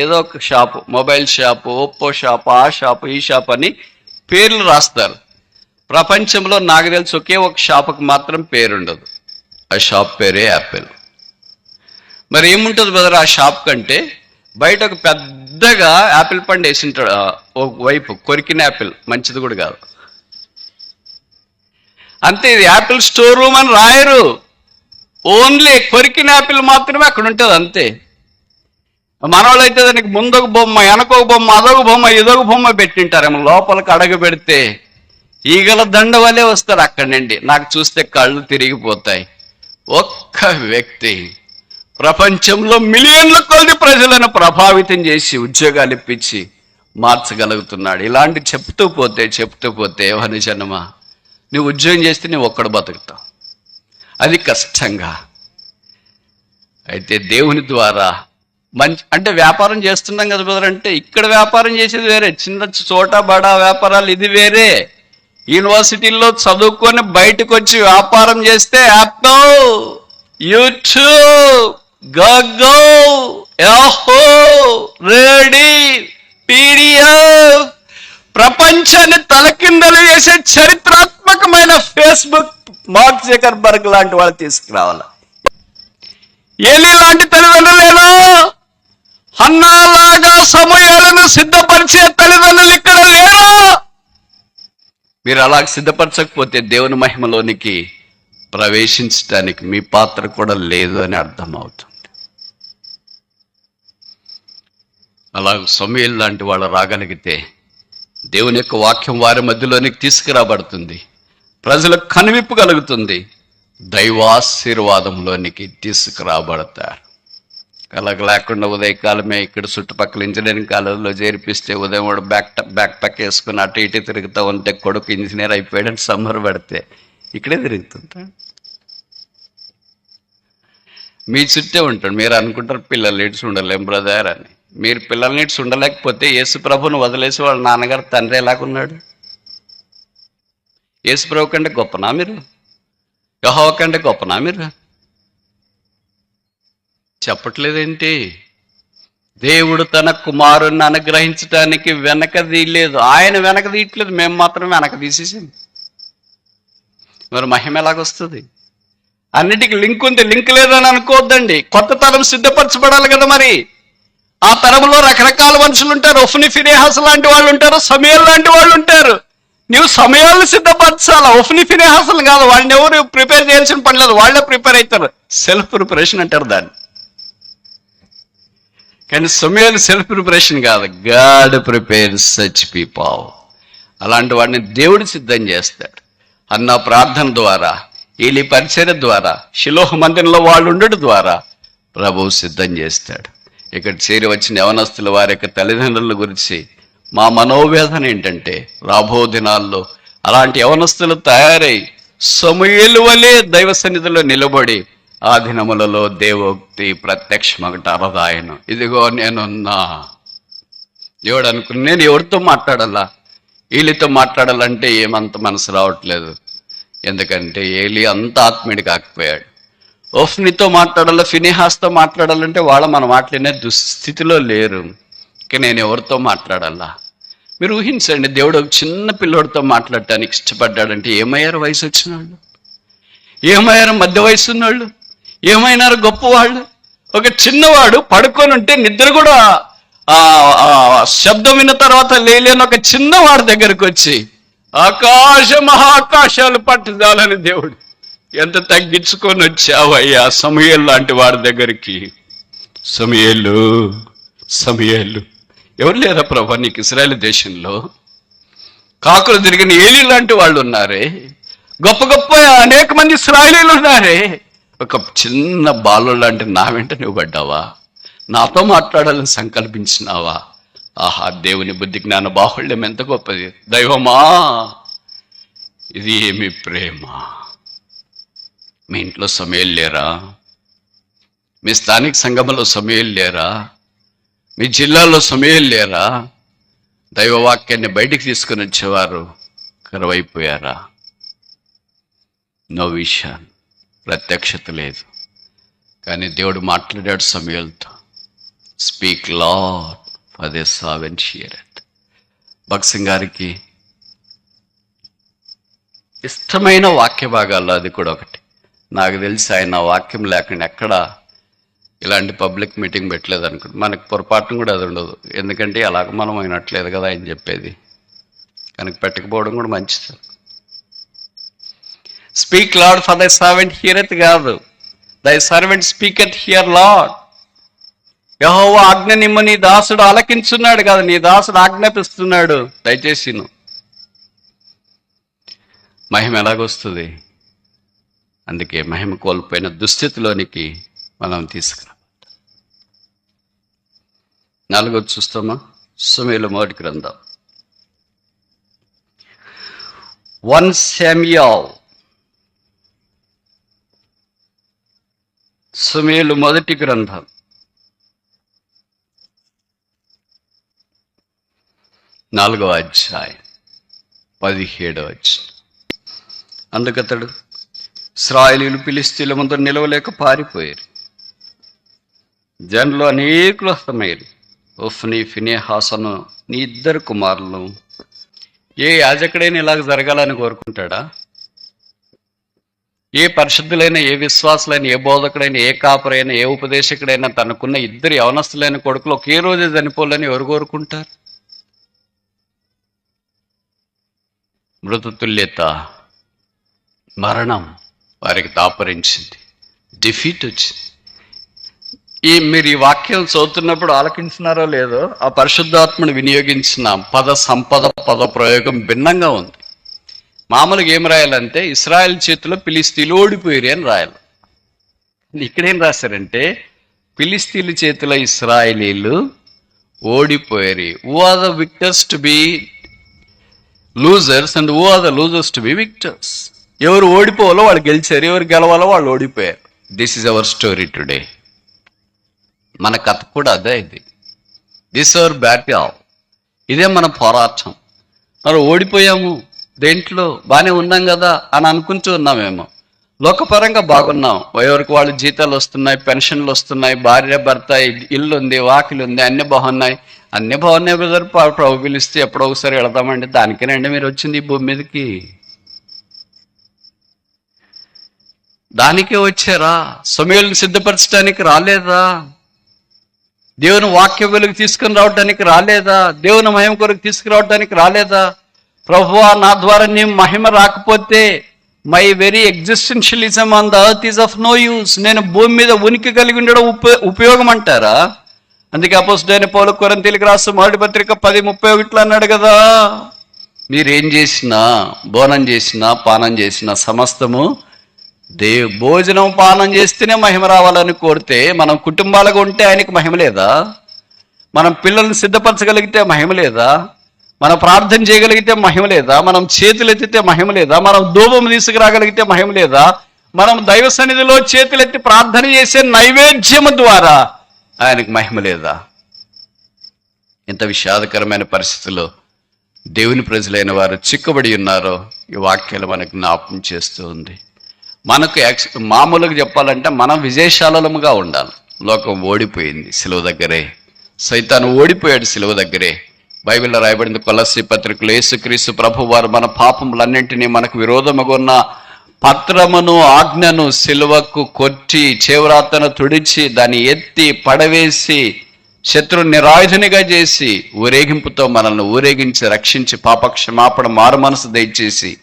ఏదో ఒక shop, mobile shop, Oppo shop, ఆ షాపు, ఈ షాప్ అని పేర్లు రాస్తారు. ప్రపంచంలో నాకు తెలిసి ఒకే ఒక షాపుకి మాత్రం పేరుండదు. ఆ షాప్ పేరే యాపిల్. మరి ఏముంటుంది బ్రదర్ ఆ షాప్ కంటే? బయట ఒక పెద్దగా యాపిల్ పండు వేసింటాడు, ఒక వైపు కొరికిన యాపిల్, మంచిది కూడా కాదు అంతే. ఇది యాపిల్ స్టోర్ రూమ్ అని రాయరు, ఓన్లీ కొరికిన యాపిల్ మాత్రమే అక్కడ ఉంటుంది అంతే. మనవాళ్ళు అయితే దానికి ముందొక బొమ్మ, వెనకొక బొమ్మ, అదొక బొమ్మ, ఇదొక బొమ్మ పెట్టింటారేమో. లోపలికి అడగ పెడితే ఈగల దండ వలే వస్తారు అక్కడి నుండి. నాకు చూస్తే కళ్ళు తిరిగిపోతాయి. ఒక్క వ్యక్తి ప్రపంచంలో మిలియన్ల కొద్ది ప్రజలను ప్రభావితం చేసి ఉద్యోగాలు ఇప్పించి మార్చగలుగుతున్నాడు. ఇలాంటి చెప్తూ పోతే ఎవరి జన్మ, నువ్వు ఉద్యోగం చేస్తే నువ్వు ఒక్కడు బతుకుతావు, అది కష్టంగా. అయితే దేవుని ద్వారా అంటే వ్యాపారం చేస్తున్నాం కదా బ్రదర్, అంటే ఇక్కడ వ్యాపారం చేసేది వేరే, చిన్న చోట బడా వ్యాపారాలు ఇది వేరే. యూనివర్సిటీల్లో చదువుకొని బయటకు వచ్చి వ్యాపారం చేస్తే Apple, YouTube, Google, Yahoo, ready, PDF, ప్రపంచాన్ని తలకిందలు చేసే చరిత్రాత్మకమైన ఫేస్బుక్ మార్క్ జకర్బర్గ్ లాంటి వాళ్ళు తీసుకురావాలి. ఏలీ లాంటి తల్లిదండ్రులేనా? హన్నాలాగా సమూయేలును సిద్ధపరిచే తల్లిదండ్రులు ఇక్కడ లేరా? మీరు అలా సిద్ధపరచకపోతే దేవుని మహిమలోనికి ప్రవేశించడానికి మీ పాత్ర కూడా లేదు అని అర్థమవుతుంది. అలా సమూయేలు లాంటి వాళ్ళు రాగలిగితే దేవుని యొక్క వాక్యం వారి మధ్యలోనికి తీసుకురాబడుతుంది, ప్రజలకు కనువిప్పు కలుగుతుంది, దైవాశీర్వాదంలోనికి తీసుకురాబడతారు. అలాగ లేకుండా ఉదయకాలమే ఇక్కడ చుట్టుపక్కల ఇంజనీరింగ్ కాలేజీలో చేర్పిస్తే ఉదయం వాడు బ్యాక్ ప్యాక్ వేసుకుని అటు ఇటు తిరుగుతూ ఉంటే కొడుకు ఇంజనీర్ అయిపోయాడని సమ్మర్ పెడితే ఇక్కడే తిరుగుతుంటాడు. మీ చుట్టే ఉంటాడు. మీరు అనుకుంటారు పిల్లలు నీడ్స్ ఉండలేం బ్రదర్ అని. మీరు పిల్లల నీడ్స్ ఉండలేకపోతే యేసు ప్రభుని వదిలేసి వాళ్ళ నాన్నగారు తండ్రి ఎలాగున్నాడు? యేసు ప్రభు కంటే గొప్పనా మీరు? యెహోవా కంటే గొప్పనా మీరు? చెప్పట్లేదేంటి? దేవుడు తన కుమారుణ్ణి అనుగ్రహించడానికి వెనక తీయలేదు. ఆయన వెనక తీయట్లేదు, మేము మాత్రం వెనక తీసేసాం. మరి మహిమ ఎలాగొస్తుంది? అన్నిటికీ లింక్ ఉంది, లింక్ లేదని అనుకోవద్దండి. కొత్త తరం సిద్ధపరచబడాలి కదా. మరి ఆ తరంలో రకరకాల మనుషులు ఉంటారు. ఒఫ్ని ఫినెహాస్ లాంటి వాళ్ళు ఉంటారు, సమూయేలు లాంటి వాళ్ళు ఉంటారు. నువ్వు సమయాలను సిద్ధపరచాలా, ఒఫ్ని ఫినెహాసులు కాదు. వాళ్ళని ఎవరు ప్రిపేర్ చేయాల్సిన పని లేదు, వాళ్ళే ప్రిపేర్ అవుతారు. సెల్ఫ్ ప్రిపరేషన్ అంటారు దాన్ని. కానీ సమయాలు సెల్ఫ్ ప్రిపరేషన్ కాదు, గాడ్ ప్రిపేర్స్ సచ్ పీపుల్. అలాంటి వాడిని దేవుడు సిద్ధం చేస్తాడు. అన్న ప్రార్థన ద్వారా, ఏలీ పరిచర్య ద్వారా, షిలోహ్ మందిరంలో వాళ్ళు ఉండడం ద్వారా ప్రభువు సిద్ధం చేస్తాడు. ఇక్కడ చేరి వచ్చిన యవనస్తుల వారి యొక్క తల్లిదండ్రుల గురించి మా మనోవేదన ఏంటంటే, రాబో దినాల్లో అలాంటి యవనస్తులు తయారై సమూయేలు వలె దైవ సన్నిధిలో నిలబడి ఆ దినములలో దేవోక్తి ప్రత్యక్షమగట అరదాయను. ఇదిగో నేనున్నా. దేవుడు అనుకుని నేను ఎవరితో మాట్లాడాలా? వీళ్ళతో మాట్లాడాలంటే ఏమంత మనసు రావట్లేదు. ఎందుకంటే ఏలీ అంత ఆత్మీయుడు కాకపోయాడు. ఒఫ్నితో మాట్లాడాలా, ఫినెహాస్తో మాట్లాడాలంటే వాళ్ళ మన మాట్లాడిన దుస్థితిలో లేరు. ఇక నేను ఎవరితో మాట్లాడాలా? మీరు ఊహించండి, దేవుడు ఒక చిన్న పిల్లోడితో మాట్లాడటానికి ఇష్టపడ్డాడంటే ఏమయ్యారు వయసు వచ్చిన వాళ్ళు? ఏమయ్యారు మధ్య వయసు ఉన్నవాళ్ళు? ఏమైనారు గొప్పవాళ్ళు? ఒక చిన్నవాడు పడుకొని ఉంటే నిద్ర కూడా శబ్దం విన్న తర్వాత లేలేని ఒక చిన్నవాడి దగ్గరకు వచ్చి మహాకాశాలు పట్టుదాలని దేవుడు ఎంత తగ్గించుకొని వచ్చావయ్యా సమూయేలు లాంటి వాడి దగ్గరికి. సమూయేలు ఎవరు లేరా ప్రభా నీకు ఇశ్రాయేలు దేశంలో? కాకులు తిరిగిన ఏలీ లాంటి వాళ్ళు ఉన్నారే, గొప్ప గొప్ప అనేక మంది ఇశ్రాయేలీలు ఉన్నారే. ఒక చిన్న బాలు లాంటి నా వెంట నువ్వు పడ్డావా? నాతో మాట్లాడాలని సంకల్పించినావా? ఆహా, దేవుని బుద్ధి జ్ఞాన బాహుళ్యం ఎంత గొప్పది. దైవమా, ఇది ఏమి ప్రేమ! మీ ఇంట్లో సమూయేలు లేరా? మీ స్థానిక సంఘంలో సమూయేలు లేరా? మీ జిల్లాలో సమూయేలు లేరా? దైవవాక్యాన్ని బయటికి తీసుకుని వచ్చేవారు కరువైపోయారా? నో విషన్, ప్రత్యక్షత లేదు. కానీ దేవుడు మాట్లాడాడు సమూయేలుతో, speak Lord for the servant heareth. Bhagat Singh గారికి ఇష్టమైన వాక్య భాగాల్లో అది కూడా ఒకటి. నాకు తెలిసి ఆయన వాక్యం లేకుండా ఎక్కడ ఇలాంటి పబ్లిక్ మీటింగ్ పెట్టలేదు అనుకుంటా. మనకు పొరపాటును కూడా అది ఉండదు, ఎందుకంటే అలాగ మనం అయినట్లేదు కదా ఆయన చెప్పేది. కనుక పెట్టకపోవడం కూడా మంచిది. Speak Lord for thy servant heareth కాదు, thy servant speaketh hear Lord. యెహోవా ఆజ్ఞ నిమ్మ నీ దాసుడు ఆలకించున్నాడు కాదు, నీ దాసుడు ఆజ్ఞాపిస్తున్నాడు, దయచేసి నువ్వు. మహిమ ఎలాగొస్తుంది? అందుకే మహిమ కోల్పోయిన దుస్థితిలోనికి మనం తీసుకురా. 4 చూస్తామా? సమూయేలు మొదటి గ్రంథం 1 శామ్యూయల్, సమూయేలు మొదటి గ్రంథం 4వ అధ్యాయం 17వ వచనం. అందుకతడు, ఇశ్రాయేలీయులు ఫిలిష్తీయుల ముందు నిలవలేక పారిపోయారు. జనులు అనేకులు హతమయ్యారు. ఒఫ్నీ, ఫినెహాసను నీ 2 కుమారులను. ఏ యాజకుడైనా ఇలాగ జరగాలని కోరుకుంటాడా? ఏ పరిశుద్ధులైన, ఏ విశ్వాసులైన, ఏ బోధకుడైన, ఏ కాపరైనా, ఏ ఉపదేశకుడైనా తనకున్న 2 యవనస్తులైన కొడుకులు ఒకే రోజే చనిపోవాలని ఎవరు కోరుకుంటారు? మృతతుల్యత, మరణం వారికి దాపరించింది, డిఫీట్ వచ్చింది. మీరు ఈ వాక్యం చదువుతున్నప్పుడు ఆలకించినారో లేదో, ఆ పరిశుద్ధాత్మను వినియోగించిన పద సంపద, పద ప్రయోగం భిన్నంగా ఉంది. మామూలుగా ఏం రాయాలంటే ఇశ్రాయేల్ చేతిలో ఫిలిష్తీయులు ఓడిపోయారు అని రాయాలి. ఇక్కడేం రాశారంటే ఫిలిష్తీయుల చేతిలో ఇశ్రాయేలీలు ఓడిపోయారు. Who are the victors to be losers and who are the losers to be victors. ఎవరు ఓడిపోవాలో వాళ్ళు గెలిచారు, ఎవరు గెలవాలో వాళ్ళు ఓడిపోయారు. This is our story today. మన కథ కూడా అదే. దిస్ అవర్ బ్యాటిల్, ఇదే మన పోరాటం. మరి ఓడిపోయాము, దేంట్లో బాగానే ఉన్నాం కదా అని అనుకుంటూ ఉన్నామేమో. లోకపరంగా బాగున్నాం, ఎవరికి వాళ్ళు జీతాలు వస్తున్నాయి, పెన్షన్లు వస్తున్నాయి, భార్య భర్త, ఇల్లు ఉంది, వాకిలు ఉంది, అన్ని బాగున్నాయి. అన్ని బాగున్నాయి బ్రదర్, ప్రభు పిలిస్తే ఎప్పుడో ఒకసారి వెళదామండి. దానికేనండి మీరు వచ్చింది ఈ భూమి మీదకి? దానికే వచ్చారా? సమూయేలుని సిద్ధపరచడానికి రాలేదా? దేవుని వాక్య వెలుగు తీసుకుని రావడానికి రాలేదా? దేవుని మహిమ కొరకు తీసుకురావడానికి రాలేదా? ప్రభువా, నా ద్వారా నీ మహిమ రాకపోతే my very existentialism on the earth is of no use. నేను భూమి మీద ఉనికి కలిగి ఉండడం ఉపయోగం అంటారా? అందుకే అపోస్తలుడైన పౌలు కొరింథీయులకు రాసిన మొదటి పత్రిక 10:31 అన్నాడు కదా, మీరేం చేసినా, భోజనం చేసినా, పానం చేసినా సమస్తము భోజనం పానం చేస్తేనే మహిమ రావాలని కోరితే మనం కుటుంబాలుగా ఉంటే ఆయనకి మహిమ లేదా? మనం పిల్లల్ని సిద్ధపరచగలిగితే మహిమ లేదా? మనం ప్రార్థన చేయగలిగితే మహిమ లేదా? మనం చేతులు ఎత్తితే మహిమ లేదా? మనం ధూపం తీసుకురాగలిగితే మహిమ లేదా? మనం దైవ సన్నిధిలో చేతులెత్తి ప్రార్థన చేసే నైవేద్యము ద్వారా ఆయనకు మహిమ లేదా? ఇంత విషాదకరమైన పరిస్థితుల్లో దేవుని ప్రజలైన వారు చిక్కబడి ఉన్నారో ఈ వాక్యాలు మనకు జ్ఞాపకం చేస్తూ ఉంది. మనకు మామూలుగా చెప్పాలంటే మనం విజయశాలముగా ఉండాలి. లోకం ఓడిపోయింది సిలువ దగ్గరే, సైతాను ఓడిపోయాడు సిలువ దగ్గరే. బైబిల్లో రాయబడింది కొలస్సీ పత్రికలో, యేసుక్రీస్తు ప్రభు వారు మన పాపములన్నింటినీ మనకు విరోధముగా ఉన్న పత్రమును, ఆజ్ఞను సిలువకు కొట్టి, చేవ్రాతను తుడిచి, దాన్ని ఎత్తి పడవేసి, శత్రు నిరాయుధనిగా చేసి, ఊరేగింపుతో మనల్ని ఊరేగించి రక్షించి పాపక్షమాపణ, మారు మనసు దయచేసి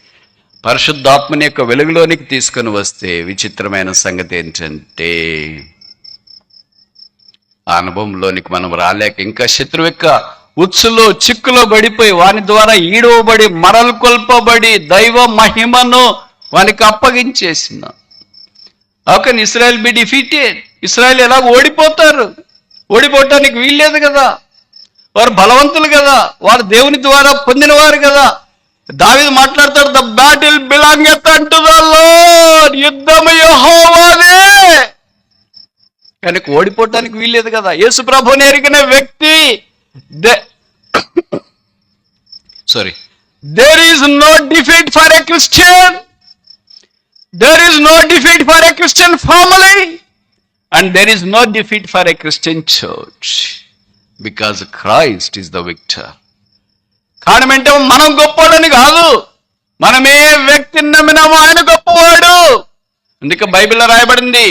పరిశుద్ధాత్మని యొక్క వెలుగులోనికి తీసుకుని వస్తే విచిత్రమైన సంగతి ఏంటంటే ఆ అనుభవంలోనికి మనం రాలేక ఇంకా శత్రువు యొక్క ఉచ్చులో, చిక్కులో పడిపోయి వాని ద్వారా ఈడవబడి, మరలు కొల్పబడి దైవ మహిమను వానికి అప్పగించేసిన. How can Israel be defeated? Israel ఎలా ఓడిపోతారు? ఓడిపోవటానికి వీల్లేదు కదా. వారు బలవంతులు కదా, వారు దేవుని ద్వారా పొందినవారు కదా. దావీదు మాట్లాడతాడు, the battle బిలాంగెత్ unto the lord, యుద్ధము యెహోవాదే. కనుక ఓడిపోవటానికి వీల్లేదు కదా. యేసు ప్రభువుని ఎరిగిన వ్యక్తి there is no defeat for a Christian. There is no defeat for a Christian family. And there is no defeat for a Christian church. Because Christ is the victor. కారణమేంటే మనం గొప్పవాడని కాదు, మనమే వ్యక్తిని నమ్మినామో ఆయన గొప్పవాడు. అందుకే బైబిల్లో రాయబడింది,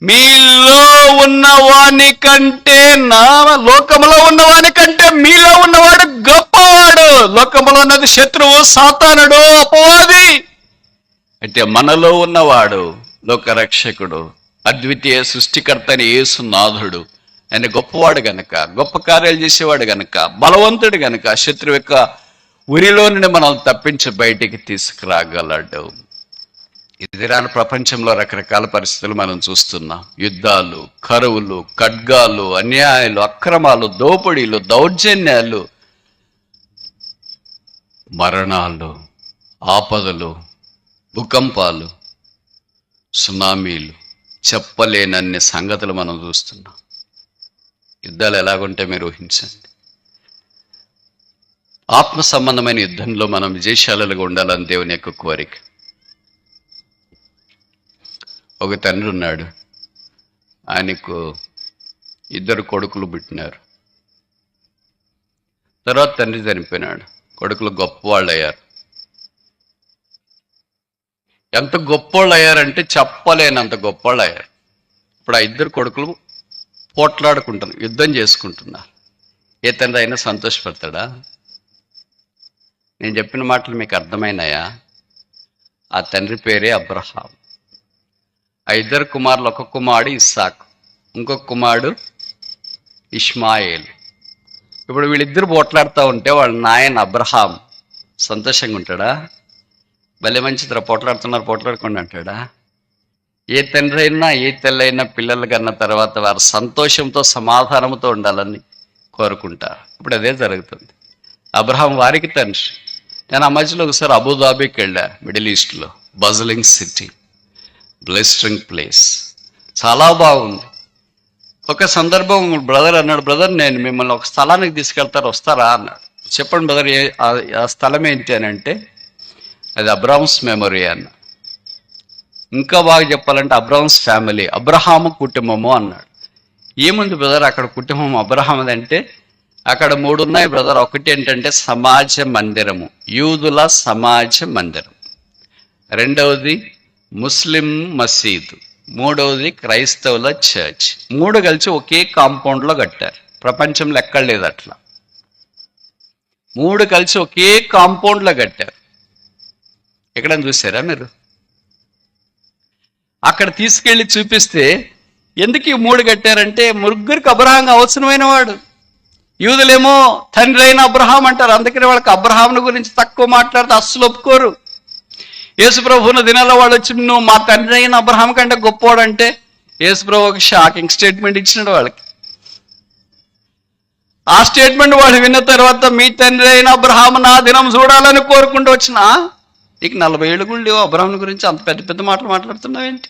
మీలో ఉన్నవాని కంటే, నా లోకములో ఉన్నవాని కంటే మీలో ఉన్నవాడు గొప్పవాడు. లోకములో ఉన్నది శత్రువు, సాతానుడు, అపవాది. అయితే మనలో ఉన్నవాడు లోకరక్షకుడు, అద్వితీయ సృష్టికర్త అయిన యేసునాథుడు. ఆయన గొప్పవాడు గనక, గొప్ప కార్యాలు చేసేవాడు గనక, బలవంతుడు గనక శత్రువు యొక్క ఉరిలో నుండి మనల్ని తప్పించి బయటికి తీసుకురాగలడు. ఇది రాని ప్రపంచంలో రకరకాల పరిస్థితులు మనం చూస్తున్నాం. యుద్ధాలు, కరువులు, ఖడ్గాలు, అన్యాయాలు, అక్రమాలు, దోపిడీలు, దౌర్జన్యాలు, మరణాలు, ఆపదలు, భూకంపాలు, సునామీలు, చెప్పలేనన్ని సంగతులు మనం చూస్తున్నాం. యుద్ధాలు ఎలాగుంటే మీరు ఊహించండి. ఆత్మ సంబంధమైన యుద్ధంలో మనం విజయశాలులుగా ఉండాలని దేవుని యొక్క కోరిక. ఒక తండ్రి ఉన్నాడు, ఆయనకు 2 కొడుకులు పుట్టినారు. తర్వాత తండ్రి చనిపోయినాడు. కొడుకులు గొప్పవాళ్ళు అయ్యారు. ఎంత గొప్పవాళ్ళు అయ్యారంటే చెప్పలేనంత గొప్పవాళ్ళు అయ్యారు. ఇప్పుడు ఆ 2 కొడుకులు పోట్లాడుకుంటున్నారు, యుద్ధం చేసుకుంటున్నారు. ఏ తండ్రి అయినా సంతోషపడతాడా? నేను చెప్పిన మాటలు మీకు అర్థమైనాయా? ఆ తండ్రి పేరే అబ్రహాం. ఆ 2 కుమారులు, ఒక కుమారుడు ఇస్సాకు, ఇంకొక కుమారుడు ఇష్మాయేల్. ఇప్పుడు వీళ్ళిద్దరు పోట్లాడుతూ ఉంటే వాళ్ళ నాయన అబ్రహాం సంతోషంగా ఉంటాడా? భలే మంచిదిరా, పోట్లాడుకోండి అంటాడా? ఏ తండ్రి అయినా ఏ తల్లి అయినా పిల్లలు కన్న తర్వాత వారు సంతోషంతో సమాధానంతో ఉండాలని కోరుకుంటారు. ఇప్పుడు అదే జరుగుతుంది. అబ్రహాం వారికి తండ్రి. నేను ఆ మధ్యలో ఒకసారి అబుదాబీకి వెళ్ళా, మిడిల్ ఈస్ట్లో, బజలింగ్ సిటీ, బ్లెస్టింగ్ ప్లేస్, చాలా బాగుంది. ఒక సందర్భం బ్రదర్ అన్నాడు, బ్రదర్ నేను మిమ్మల్ని ఒక స్థలానికి తీసుకెళ్తారు, వస్తారా అన్నాడు. చెప్పండి బ్రదర్, ఆ స్థలం ఏంటి అని అంటే, అది అబ్రహామ్స్ మెమొరీ అన్న. ఇంకా బాగా చెప్పాలంటే అబ్రహామ్స్ ఫ్యామిలీ, అబ్రహాము కుటుంబము అన్నాడు. ఏముంది బ్రదర్ అక్కడ కుటుంబం అబ్రహాంది అంటే, అక్కడ 3 ఉన్నాయి బ్రదర్. ఒకటి ఏంటంటే సమాజ మందిరము, యూదుల సమాజ మందిరం. రెండవది ముస్లిం మసీదు. మూడవది క్రైస్తవుల చర్చ్. 3 కలిసి ఒకే కాంపౌండ్లో కట్టారు. ప్రపంచంలో ఎక్కడ లేదు అట్లా. 3 కలిసి ఒకే కాంపౌండ్లో కట్టారు. ఎక్కడైనా చూసారా మీరు? అక్కడ తీసుకెళ్ళి చూపిస్తే ఎందుకు ఈ 3 కట్టారంటే, ముగ్గురికి అబ్రహాం అవసరమైన వాడు. యూదులేమో తండ్రి అయిన అబ్రహాం అంటారు, అందుకని వాళ్ళకి అబ్రహాంను గురించి తక్కువ మాట్లాడితే అస్సలు ఒప్పుకోరు. యేసుప్రభు ఉన్న దినాల్లో వాళ్ళు వచ్చి నువ్వు మా తండ్రి అయిన అబ్రహాం కంటే గొప్పవాడు అంటే, యేసుప్రభు ఒక షాకింగ్ స్టేట్మెంట్ ఇచ్చినాడు వాళ్ళకి. ఆ స్టేట్మెంట్ వాళ్ళు విన్న తర్వాత, మీ తండ్రి అయిన అబ్రహాం నా దినం చూడాలని కోరుకుంటూ వచ్చినా, నీకు 40 ఏళ్ళు కూడా లేవు, అబ్రహాం గురించి అంత పెద్ద పెద్ద మాటలు మాట్లాడుతున్నావు ఏంటి?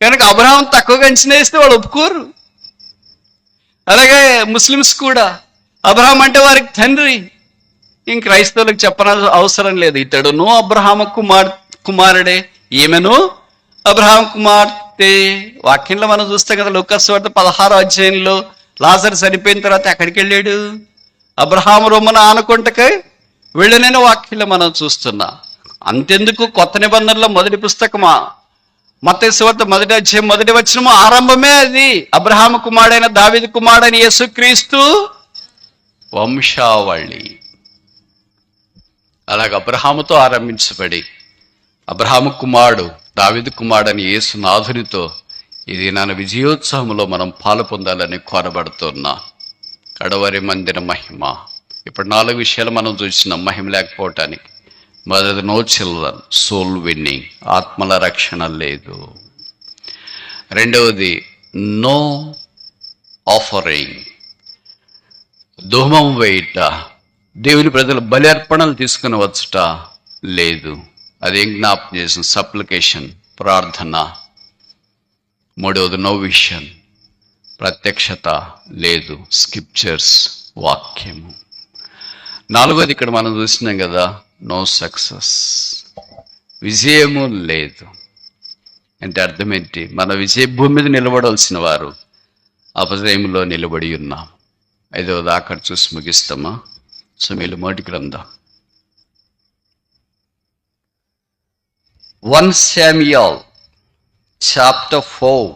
కనుక అబ్రహాం తక్కువగా అంచనా వేస్తే వాళ్ళు ఒప్పుకోరు. అలాగే ముస్లిమ్స్ కూడా అబ్రహాం అంటే వారికి తండ్రి. ఇంక క్రైస్తవులకు చెప్పనవసరం అవసరం లేదు. ఇతడును అబ్రహాము కుమారుడే, ఈమెను అబ్రహాం కుమార్తె. వాక్యంలో మనం చూస్తాం కదా, లూకాసు వార్త 16వ అధ్యాయంలో లాజరు చనిపోయిన తర్వాత ఎక్కడికి వెళ్ళాడు? అబ్రహాము రొమ్మున ఆనుకుంటకై వెళ్ళనని వాక్యంలో మనం చూస్తున్నాం. అంతెందుకు, కొత్త నిబంధనలో మొదటి పుస్తకమా మత్తయి సువార్త 1వ అధ్యాయం 1వ వచనము ఆరంభమే అది. అబ్రహాము కుమారుడైన దావీదు కుమారుడైన యేసుక్రీస్తు వంశావళి. అలాగ అబ్రహాముతో ఆరంభించబడి అబ్రహాము కుమారుడు దావీదు కుమారుడని యేసునాథునితో ఇది నా విజయోత్సవంలో మనం పాలు పొందాలని కోరబడుతున్నా. కడవరి మందిర మహిమ. ఇప్పుడు 4 విషయాలు మనం చూసినాం మహిమ లేకపోవటానికి. మొదటి, నో చిల్డ్రన్, సోల్ విన్నింగ్, ఆత్మల రక్షణ లేదు. రెండవది, నో ఆఫరింగ్, ధూమం వేయుట, దేవుని ప్రజలు బలి అర్పణలు తీసుకుని వచ్చుట లేదు. అదేం జ్ఞాపకం చేసిన సప్లికేషన్, ప్రార్థన. మూడవది, నో విషన్, ప్రత్యక్షత లేదు, స్క్రిప్చర్స్, వాక్యము. 4వది ఇక్కడ మనం చూసినాం కదా, నో సక్సెస్, విజయము లేదు. అంటే అర్థం ఏంటి? మన విజయ భూమి మీద నిలబడాల్సిన వారు అపజయంలో నిలబడి ఉన్నాం. 5వది అక్కడ చూసి ముగిస్తామా? సమూయేలు మొదటి గ్రంథం 1 Samuel chapter 4.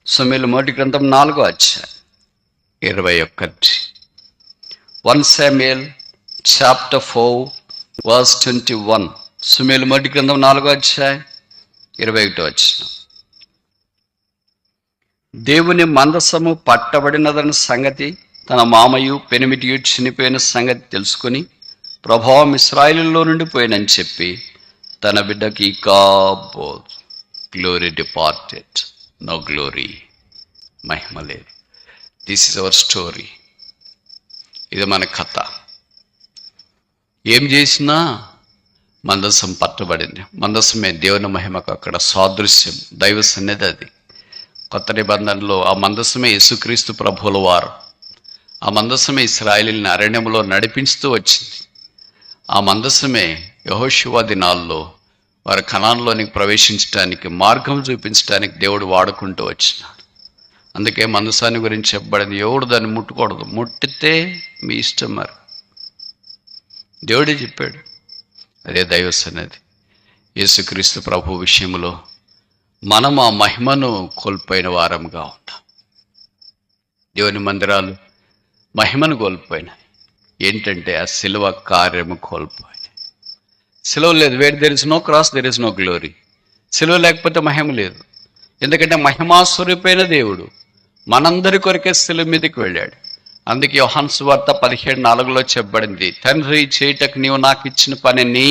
సమూయేలు మొదటి గ్రంథం 4వ అధ్యాయం 21. 1 Samuel chapter 4 verse 21. సమూయేలు మొదటి గ్రంథం 4వ అధ్యాయం 21వ వచనం. దేవుని మందసము పట్టబడినదన్న సంగతి తన మామయు పెనిమిటియు చనిపోయిన సంగతి తెలుసుకుని ప్రభావం ఇశ్రాయేలులో నుండి పోయినని చెప్పి తన బిడ్డకి ఇకాబోద్, గ్లోరీ డిపార్టెడ్, నో గ్లోరీ, మహిమ లేదు. This is our story. ఇది మన కథ. ఏం చేసినా మందసం పట్టబడింది. మందసమే దేవుని మహిమకు అక్కడ సాదృశ్యం, దైవ సన్నిధి. అది కొత్త నిబంధనలో ఆ మందసమే యేసుక్రీస్తు ప్రభువుల వారు. ఆ మందసమే ఇశ్రాయేలుని అరణ్యంలో నడిపించుతూ వచ్చింది. ఆ మందసమే యెహోషువ దినాల్లో వారు కనానులోనికి ప్రవేశించడానికి మార్గం చూపించడానికి దేవుడు వాడుకుంటూ వచ్చినాడు. అందుకే మందసాన్ని గురించి చెప్పబడింది, ఎవడు దాన్ని ముట్టకూడదు, ముట్టితే మీ ఇష్టం. మరి దేవుడే చెప్పాడు. అదే దైవ సన్నిధి. యేసుక్రీస్తు ప్రభు విషయంలో మనం ఆ మహిమను కోల్పోయిన వారంగా ఉంటాం. దేవుని మందిరాలు మహిమను కోల్పోయినాయి. ఏంటంటే ఆ సిలువ కార్యము కోల్పోయినాయి. సిలువ లేదు, where there is no cross, there is no glory. సిలువ లేకపోతే మహిమ లేదు. ఎందుకంటే మహిమాస్వరూపైన దేవుడు మనందరి కొరకే సిలువ మీదకి వెళ్ళాడు. అందుకే యోహాను సువార్త 17:4 చెప్పబడింది, తండ్రి చేయటకు నీవు నాకు ఇచ్చిన పనిని,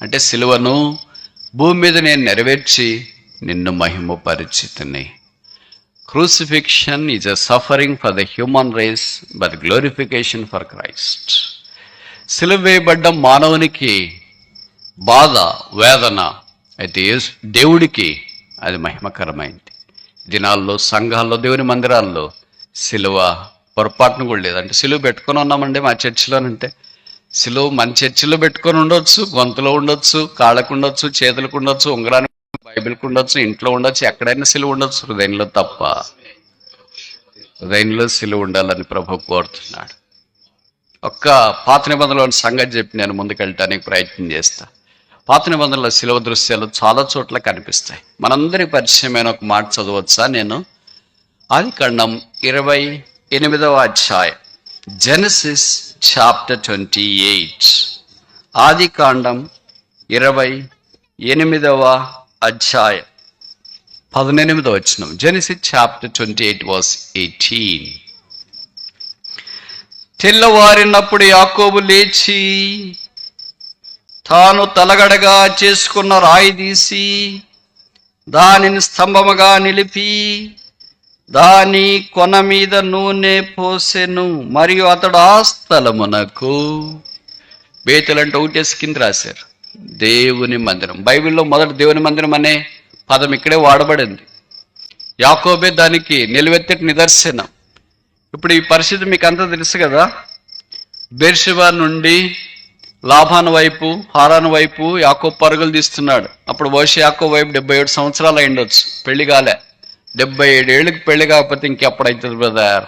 అంటే సిలువను భూమి మీద నేను నెరవేర్చి నిన్ను మహిమపరిచితిని. Crucifixion is a suffering for the human race, but glorification for Christ. సిలువ వేయబడ్డం మానవునికి బాధ, వేదన, అయితే దేవుడికి అది మహిమకరమైంది. దినాల్లో సంఘాల్లో, దేవుని మందిరాల్లో సిలువ పొరపాటును కూడా లేదు. అంటే సిలువ పెట్టుకొని ఉన్నామండి మా చర్చిలోనంటే, సిలువ మన చర్చిలో పెట్టుకొని ఉండొచ్చు, గొంతులో ఉండొచ్చు, కాళ్ళకు ఉండొచ్చు, చేతులకు ఉండొచ్చు, ఉంగరానికి, బైబిల్కి ఉండొచ్చు, ఇంట్లో ఉండొచ్చు, ఎక్కడైనా సిలువ ఉండొచ్చు. హృదయంలో తప్ప. హృదయంలో సిలువ ఉండాలని ప్రభు కోరుతున్నాడు. ఒక్క పాత నిబంధనలోని సంగతి చెప్పి నేను ముందుకెళ్ళటానికి ప్రయత్నం చేస్తా. పాత నిబంధనలో సిలువ దృశ్యాలు చాలా చోట్ల కనిపిస్తాయి. మనందరికి పరిచయమైన ఒక మాట చదవచ్చా? నేను ఆదికాండం 28వ అధ్యాయం, జెనసిస్ చాప్టర్ 28. ఆదికాండం 28వ అధ్యాయం 18వ వచనం. Genesis chapter 28 verse 18. తెల్లవారినప్పుడు యాకోబు లేచి తాను తలగడగా చేసుకున్న రాయి తీసి దానిని స్తంభముగా నిలిపి దాని కొన మీద నూనె పోసెను. మరియు అతడు ఆ స్థలమునకు, బేతెలు అంటే ఒకటేసి కింద రాశారు, దేవుని మందిరం. బైబిల్లో మొదటి దేవుని మందిరం అనే పదం ఇక్కడే వాడబడింది. యాకోబే దానికి నిలువెత్తటి నిదర్శనం. ఇప్పుడు ఈ పరిస్థితి మీకు అంతా తెలుసు కదా. బెర్షెబా నుండి లాబాను వైపు, హారాను వైపు యాకోబు పరుగులు తీస్తున్నాడు. అప్పుడు బహుశా యాకోబు వైపు 77 సంవత్సరాలు అయిండొచ్చు, పెళ్లి కాలే. 77 ఏళ్ళకి పెళ్లి కాకపోతే ఇంకెప్పుడైతుంది బ్రదర్?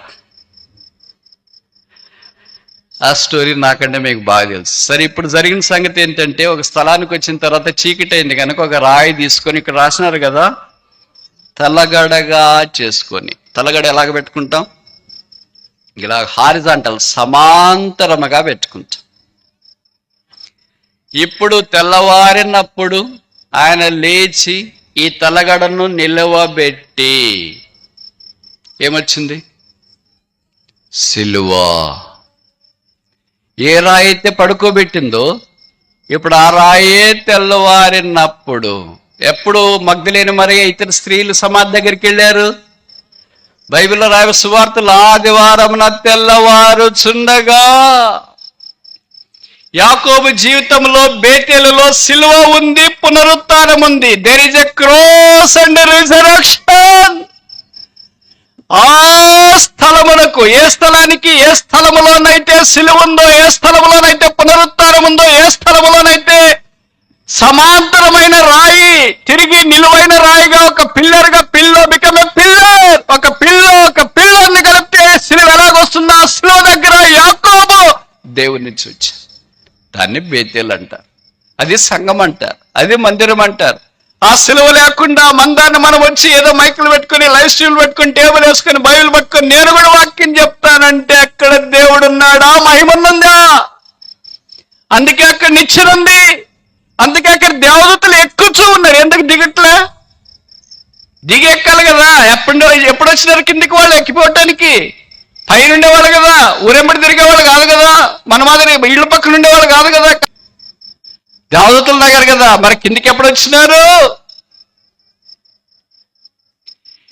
ఆ స్టోరీ నాకంటే మీకు బాగా తెలుసు. సరే, ఇప్పుడు జరిగిన సంగతి ఏంటంటే, ఒక స్థలానికి వచ్చిన తర్వాత చీకటి అయింది కనుక ఒక రాయి తీసుకొని, ఇక్కడ రాసినారు కదా, తలగడగా చేసుకొని. తలగడ ఎలాగ పెట్టుకుంటాం? ఇలా హారిజాంటల్, సమాంతరముగా పెట్టుకుంటాం. ఇప్పుడు తెల్లవారినప్పుడు ఆయన లేచి ఈ తలగడను నిలవబెట్టి, ఏమొచ్చింది? సిలువ. ఏ రాయి అయితే పడుకోబెట్టిందో ఇప్పుడు ఆ రాయే తెల్లవారినప్పుడు. ఎప్పుడు మగ్దలేని మరియ ఇతర స్త్రీలు సమాధి దగ్గరికి వెళ్ళారు? బైబిల్లో రాయ సువార్తలు, ఆదివారమున తెల్లవారుచుండగా. యాకోబు జీవితంలో బేతేలులో సిలువ ఉంది, పునరుత్థానం ఉంది. There is a cross and resurrection. ఆ స్థలమునకు, ఏ స్థలానికి, ఏ స్థలములోనైతే సిలువ ఉందో, ఏ స్థలములోనైతే పునరుత్థానం ఉందో, ఏ స్థలములోనైతే సమాంతరమైన రాయి తిరిగి నిలువైన రాయిగా, ఒక పిల్లర్గా, పిల్లో బికమ్ ఎ పిల్లర్, ఒక పిల్లర్ని కలిపితే సిలువ ఎలాగొస్తుందో ఆ సిలువ దగ్గర యాకోబు దేవుని చూచి, దాన్ని బేతేలు అంటారు, అది సంఘం అంటారు, అది మందిరం అంటారు. ఆ సిలువ లేకుండా మందాన్ని మనం వచ్చి ఏదో మైకులు పెట్టుకుని, లైవ్ స్ట్రీమ్ పెట్టుకుని, టేబుల్ వేసుకుని, బైబిల్ పట్టుకొని నేను కూడా వాక్యం చెప్తానంటే అక్కడ దేవుడు ఉన్నాడా? మహిమనుందా? అందుకే అక్కడ నిచ్చెనుంది. అందుకే అక్కడ దేవదూతలు ఎక్కుతూ ఉన్నారు. ఎందుకు దిగట్లే? దిగి ఎక్కాలి కదా. ఎప్పుడు వచ్చినారు కిందికి వాళ్ళు ఎక్కిపోవటానికి? పైన ఉండేవాళ్ళు కదా, ఊరెంబడి తిరిగేవాళ్ళు కాదు కదా, మన మాదిరి ఇళ్ళ పక్కన ఉండేవాళ్ళు కాదు కదా. దేవదూతల దగ్గర కదా, మరి కిందికి ఎప్పుడు వచ్చినారు?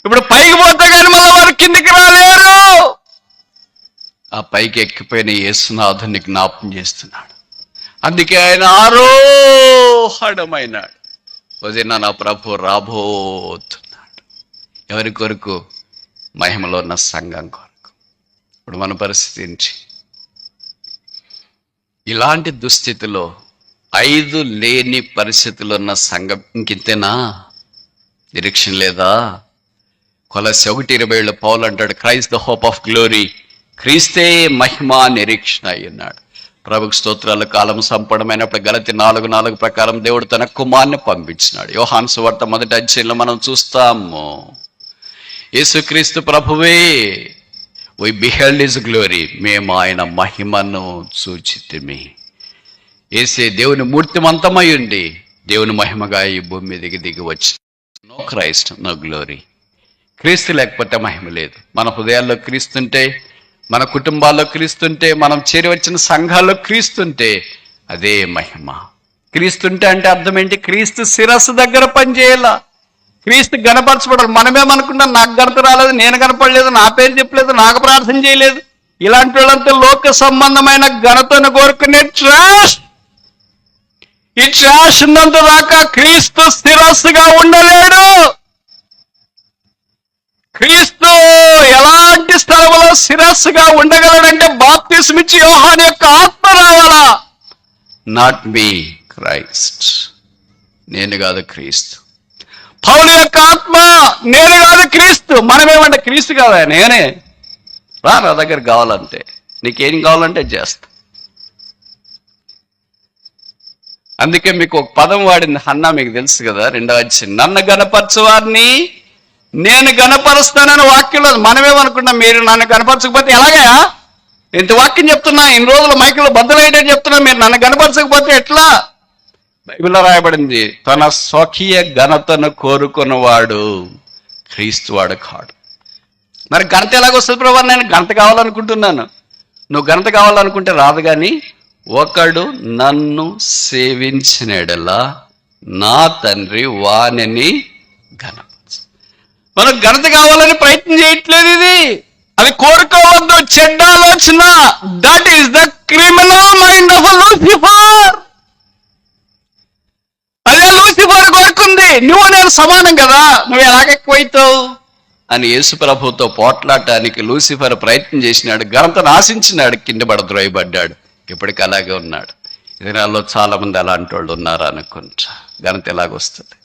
ఇప్పుడు పైకి పోతే కానీ మళ్ళీ వారు కిందికి రాలేరు. ఆ పైకి ఎక్కిపోయిన యేసునాథుని జ్ఞాపకం చేస్తున్నాడు. అందుకే ఆయన ఆరోహణమైనాడు. వదిన నా ప్రభు రాబోతున్నాడు. ఎవరి కొరకు? మహిమలో ఉన్న సంఘం కొరకు. ఇప్పుడు మన పరిస్థితి ఏంటి? ఇలాంటి దుస్థితిలో 5 లేని పరిస్థితుల్లో ఉన్న సంఘం ఇంకింతేనా? నిరీక్షణ లేదా? కొలస్సీ 1:27 పౌలు అంటాడు, Christ the hope of glory, క్రీస్తే మహిమ నిరీక్షణ అయ్యున్నాడు. ప్రభుకు స్తోత్రాలు. కాలం సంపూర్ణమైనప్పుడు గలతీ 4:4 ప్రకారం దేవుడు తన కుమారుని పంపించినాడు. యోహాను సువార్త 1వ అధ్యాయంలో మనం చూస్తాము, యేసుక్రీస్తు ప్రభువే, we beheld his glory, మేము ఆయన మహిమను చూచితిమి. యేసే దేవుని మూర్తిమంతమై ఉండి దేవుని మహిమగా ఈ భూమి మీదకి దిగి వచ్చి, నో క్రైస్ట్ నో గ్లోరీ. క్రీస్తు లేకపోతే మహిమ లేదు. మన హృదయాల్లో క్రీస్తుంటే, మన కుటుంబాల్లో క్రీస్తుంటే, మనం చేరి వచ్చిన సంఘాల్లో క్రీస్తుంటే అదే మహిమ. క్రీస్తుంటే అంటే అర్థం ఏంటి? క్రీస్తు శిరస్సు దగ్గర పనిచేయాల, క్రీస్తు గణపరచబడాలి. మనమేమనుకుంటాం, నాకు ఘనత రాలేదు, నేను కనపడలేదు, నా పేరు చెప్పలేదు, నాకు ప్రార్థన చేయలేదు. ఇలాంటి వాళ్ళంతా లోక సంబంధమైన ఘనతను కోరుకునే ట్రాష్. ఈ ట్రాష్ ఉన్నంత దాకా క్రీస్తు శిరస్సుగా ఉండలేడు. క్రీస్తు ఎలాంటి స్థలంలో శిరస్సుగా ఉండగలడంటే బాప్తిస్మ ఇచ్చి యోహాను యొక్క ఆత్మ రావాలా. Not me, Christ. నేను కాదు క్రీస్తు. పౌలు యొక్క ఆత్మ, నేను కాదు క్రీస్తు. మనమేమంటే క్రీస్తు కాదా, నేనే. రా నా దగ్గర కావాలంటే, నీకేం కావాలంటే చేస్తా. అందుకే మీకు ఒక పదం వాడింది హన్నా, మీకు తెలుసు కదా, 2వ అధ్యాయం, నన్ను గణపరచు వారిని నేను గణపరుస్తానని వాక్యంలో. మనమేమనుకున్నాం, మీరు నన్ను గణపరచకపోతే ఎలాగా? ఇంత వాక్యం చెప్తున్నా, ఇన్ని రోజులు మైకులో బద్దలయ్యేటట్టు చెప్తున్నా, మీరు నన్ను గణపరచకపోతే ఎట్లా? బైబిల్లో రాయబడింది, తన స్వకీయ ఘనతను కోరుకున్నవాడు క్రీస్తు వాడు కాడు. మరి ఘనత ఎలాగొస్తుంది ప్రభు? నేను ఘనత కావాలనుకుంటున్నాను. నువ్వు ఘనత కావాలనుకుంటే రాదు. కానీ ఒకడు నన్ను సేవించినడలా నా తండ్రి వానిని ఘనపరచు. మనం ఘనత కావాలని ప్రయత్నం చేయట్లేదు. ఇది అది కోరుకోవద్దు, చెడ్డ ఆలోచన. That is the criminal mind of Lucifer. అదే లూసిఫర్ కోరుకుంది. నువ్వు నేను సమానం కదా, నువ్వు ఎలాగెక్కువైతావు అని యేసు ప్రభుతో పోట్లాడటానికి లూసిఫర్ ప్రయత్నం చేసినాడు. ఘనతను ఆశించినాడు, కింద పడద్రోయబడ్డాడు. ఇప్పటికి అలాగే ఉన్నాడు. ఈ దినాల్లో చాలా మంది అలాంటి వాళ్ళు ఉన్నారు అనుకుంటా. ఘనత ఎలాగొస్తుంది?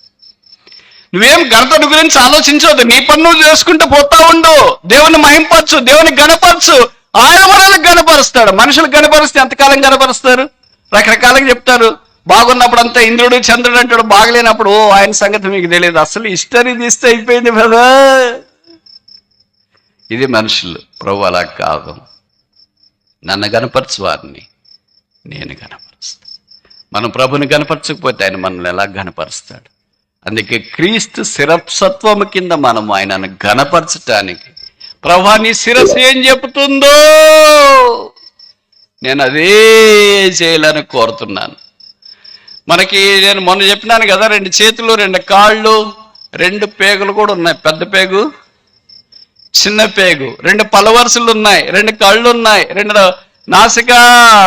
నువ్వేం ఘనతను గురించి ఆలోచించవద్దు. నీ పని నువ్వు చేసుకుంటూ పోతా ఉండు. దేవుని మహింపరచు, దేవుని గణపరచు. ఆయన మనల్ని గణపరుస్తాడు. మనుషులు గణపరిస్తే ఎంతకాలం గణపరుస్తారు? రకరకాలుగా చెప్తారు. బాగున్నప్పుడు అంతా ఇంద్రుడు చంద్రుడు అంటాడు, బాగలేనప్పుడు ఆయన సంగతి మీకు తెలియదు. అసలు హిస్టరీ తీస్తే అయిపోయింది కదా. ఇది మనుషులు. ప్రభు అలా కాదు. నన్ను గణపరచు వారిని నేను గణపరుస్తాను. మనం ప్రభుని గణపరచకపోతే ఆయన మనల్ని ఎలా గణపరుస్తాడు? అందుకే క్రీస్తు శిరస్సత్వము కింద మనం ఆయనను గణపరచటానికి, ప్రభు నీ శిరస్సు ఏం చెబుతుందో నేను అదే చేయాలని కోరుతున్నాను. మనకి నేను మొన్న చెప్పినాను కదా, 2 చేతులు, 2 కాళ్ళు, 2 పేగులు కూడా ఉన్నాయి. పెద్ద పేగు, చిన్న పేగు, 2 పలవరుసలు ఉన్నాయి, 2 కళ్ళు ఉన్నాయి, 2 నాసిక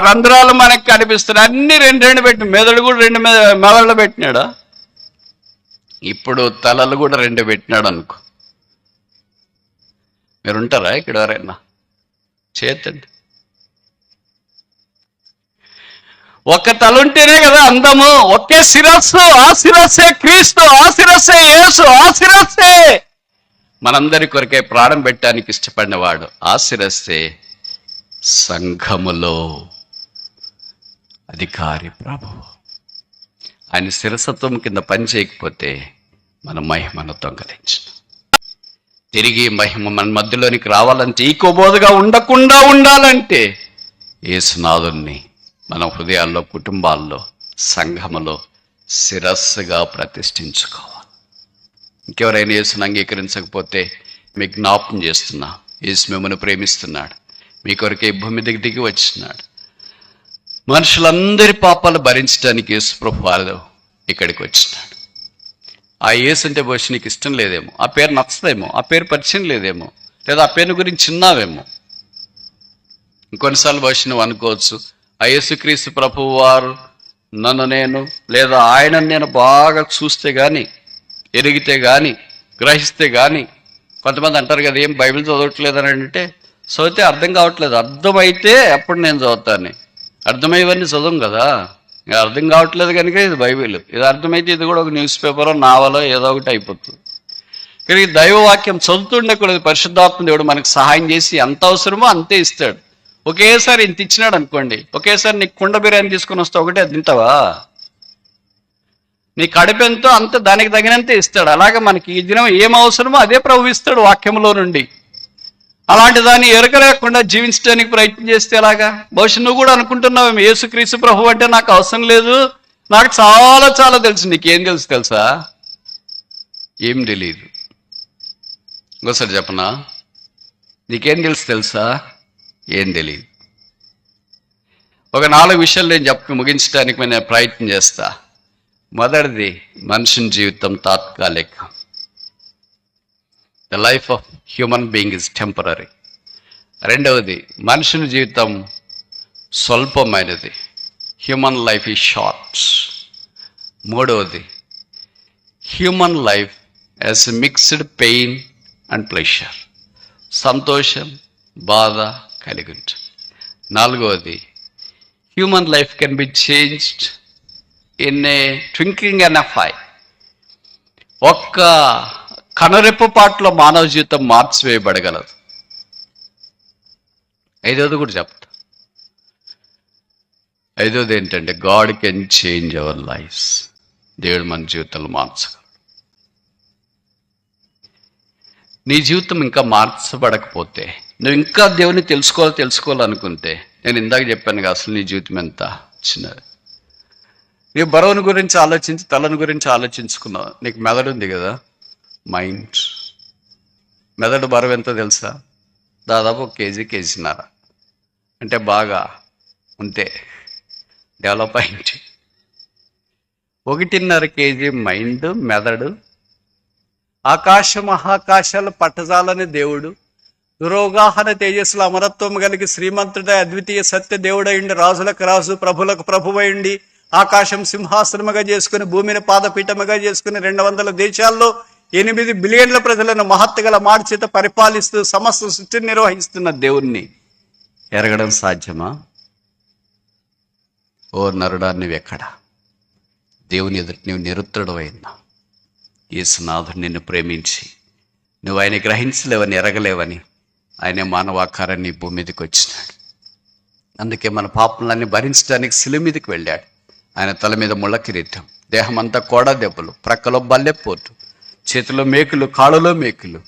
రంధ్రాలు మనకు కనిపిస్తున్నాయి. అన్ని 2 పెట్టి, మెదడు కూడా 2 మెదళ్ళు పెట్టినాడు. ఇప్పుడు తలలు కూడా 2 పెట్టినాడు అనుకో. మీరు ఉంటారా ఇక్కడ ఎవరైనా? చేతండి. ఒక్క తల ఉంటేనే కదా అందము. ఒకే శిరస్సు, ఆ శిరస్సే క్రీస్తు, ఆ శిరస్సే యేసు, ఆ శిరస్సే మనందరి కొరకే ప్రాణం పెట్టడానికి ఇష్టపడినవాడు. ఆ శిరస్సే సంఘములో అధికారి ప్రభువు. ఆయన శిరసత్వం కింద పని చేయకపోతే మన మహిమను దొంగలించు. తిరిగి మహిమ మన మధ్యలోనికి రావాలంటే, ఈకోబోధగా ఉండకుండా ఉండాలంటే యేసునాథుణ్ణి మన హృదయాల్లో, కుటుంబాల్లో, సంఘములో శిరస్సుగా ప్రతిష్ఠించుకోవాలి. ఇంకెవరైనా యేసును అంగీకరించకపోతే మీకు జ్ఞాపకం చేస్తున్నా, యేసు మిమ్మల్ని ప్రేమిస్తున్నాడు. మీ కొరకే భూమి దిగి వచ్చినాడు. మనుషులందరి పాపాలు భరించడానికి యేసు ప్రభువారు ఇక్కడికి వచ్చినాడు. ఆ యేసు అంటే బహుశా నీకు ఇష్టం లేదేమో, ఆ పేరు నచ్చదేమో, ఆ పేరు పరిచయం లేదేమో, లేదా ఆ పేరు గురించి చిన్నావేమో. ఇంకొన్నిసార్లు బహుశా నువ్వు అనుకోవచ్చు, ఆ యేసుక్రీస్తు ప్రభువు వారు నేను లేదా ఆయనను నేను బాగా చూస్తే కానీ, ఎరిగితే కానీ, గ్రహిస్తే కానీ. కొంతమంది అంటారు కదా, ఏం బైబిల్ చదవట్లేదని అంటే, చదివితే అర్థం కావట్లేదు, అర్థమైతే అప్పుడు నేను చదువుతాను. అర్థమయ్యేవన్నీ చదవం కదా, అర్థం కావట్లేదు కనుక ఇది బైబిల్. ఇది అర్థమైతే ఇది కూడా ఒక న్యూస్ పేపరో నావలో ఏదో ఒకటి అయిపోతుంది. కానీ దైవవాక్యం చదువుతుండే కూడా పరిశుద్ధాత్మ దేవుడు మనకు సహాయం చేసి ఎంత అవసరమో అంతే ఇస్తాడు. ఒకేసారి ఇంత ఇచ్చినాడు అనుకోండి, ఒకేసారి నీకు కుండ బిర్యానీ తీసుకొని వస్తే ఒకటే తింటావా? నీ కడుపెంతో అంత దానికి తగినంతే ఇస్తాడు. అలాగే మనకి ఈ దినం ఏం అవసరమో అదే ప్రభు ఇస్తాడు వాక్యంలో నుండి. అలాంటి దాన్ని ఎరుక లేకుండా జీవించడానికి ప్రయత్నం చేస్తే ఎలాగా? బహుశా నువ్వు కూడా అనుకుంటున్నావు, యేసుక్రీస్తు ప్రభు అంటే నాకు అవసరం లేదు, నాకు చాలా చాలా తెలుసు. నీకేం తెలుసా? ఏం తెలియదు. ఇంకోసారి చెప్పనా? నీకేం తెలుసా? ఏం తెలియదు. ఒక 4 విషయాలు నేను ముగించడానికి నేను ప్రయత్నం చేస్తా. మొదటిది, మనుషుని జీవితం తాత్కాలికం. The life of human being is temporary. రెండవది, మనుషుని జీవితం స్వల్పమైనది. Human life is short. మూడవది, human life as mixed pain and pleasure. సంతోషం, బాధ కలిగి ఉంటుంది. నాలుగవది, human life can be changed in a twinkling and of eye. ఒక్క కనురెప్పపాటులో మానవ జీవితం మార్చివేయబడగలదు. ఐదవది కూడా చెప్తా. ఐదవది ఏంటంటే, God can change our lives. దేవుడు మన జీవితంలో మార్చగలడు. నీ జీవితం ఇంకా మార్చబడకపోతే, నువ్వు ఇంకా దేవుని తెలుసుకోవాలనుకుంటే, నేను ఇందాక చెప్పాను కదా, అసలు నీ జీవితం ఎంత చిన్నది. నీ బరువుని గురించి ఆలోచించి, తలని గురించి ఆలోచించుకున్నావు. నీకు మెదడు ఉంది కదా, మైండ్. మెదడు బరువు ఎంతో తెలుసా? దాదాపు 1 కేజీ, కేజీన్నర. అంటే బాగా ఉంటే డెవలప్ అయింది. 1.5 కేజీ మైండ్, మెదడు. ఆకాశ మహాకాశాలు పట్టజాలని దేవుడు, దురోగాహన తేజస్సుల అమరత్వం కలిగి శ్రీమంతుడై అద్వితీయ సత్య దేవుడైండి, రాజులకు రాజు, ప్రభులకు ప్రభువైండి, ఆకాశం సింహాసనముగా చేసుకుని, భూమిని పాదపీఠముగా చేసుకుని, 200 దేశాల్లో 8 బిలియన్ల ప్రజలను మహత్తుగల మార్చేత పరిపాలిస్తూ సమస్త సృష్టిని నిర్వహిస్తున్న దేవుణ్ణి ఎరగడం సాధ్యమా? ఓ నరుడా, నువ్వెక్కడా? దేవుని ఎదుటి నువ్వు నిరుత్తరుడవైనా. యేసునాథుడు నిన్ను ప్రేమించి, నువ్వు ఆయన గ్రహించలేవని, ఎరగలేవని ఆయన మానవాకారాన్ని భూమి మీదకి వచ్చినాడు. అందుకే మన పాపములన్నీ భరించడానికి శిలువ మీదకి వెళ్ళాడు. ఆయన తల మీద ముళ్ళ కిరీటం, దేహం అంతా కోడా దెబ్బలు, ప్రక్కలో బల్లెపోటు, చేతిలో మేకులు, కాళ్ళలో మేకులు.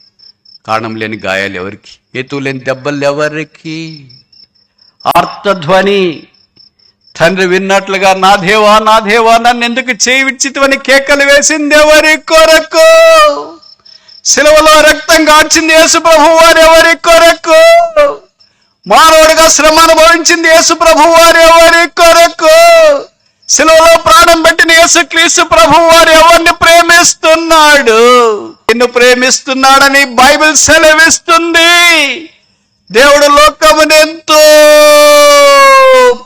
కారణం లేని గాయాలు ఎవరికి? హేతువు లేని దెబ్బలు ఎవరికి? ఆర్తధ్వని, తండ్రి విన్నట్లుగా, నా దేవా నా దేవా నన్ను ఎందుకు చేయి విడిచితివని కేకలు వేసింది ఎవరి కొరకు? శిలువలో రక్తం కార్చింది యేసు ప్రభువు వారు ఎవరి కొరకు? మానవుడిగా శ్రమ అనుభవించింది యేసు ప్రభువు వారు ఎవరి కొరకు? శిలువలో ప్రాణం పెట్టిన యేసుక్రీస్తు ప్రభువు వారు ఎవరిని ప్రేమిస్తున్నాడు? నిన్ను ప్రేమిస్తున్నాడని బైబిల్ సెలవిస్తుంది. దేవుడు లోకమును ఎంతో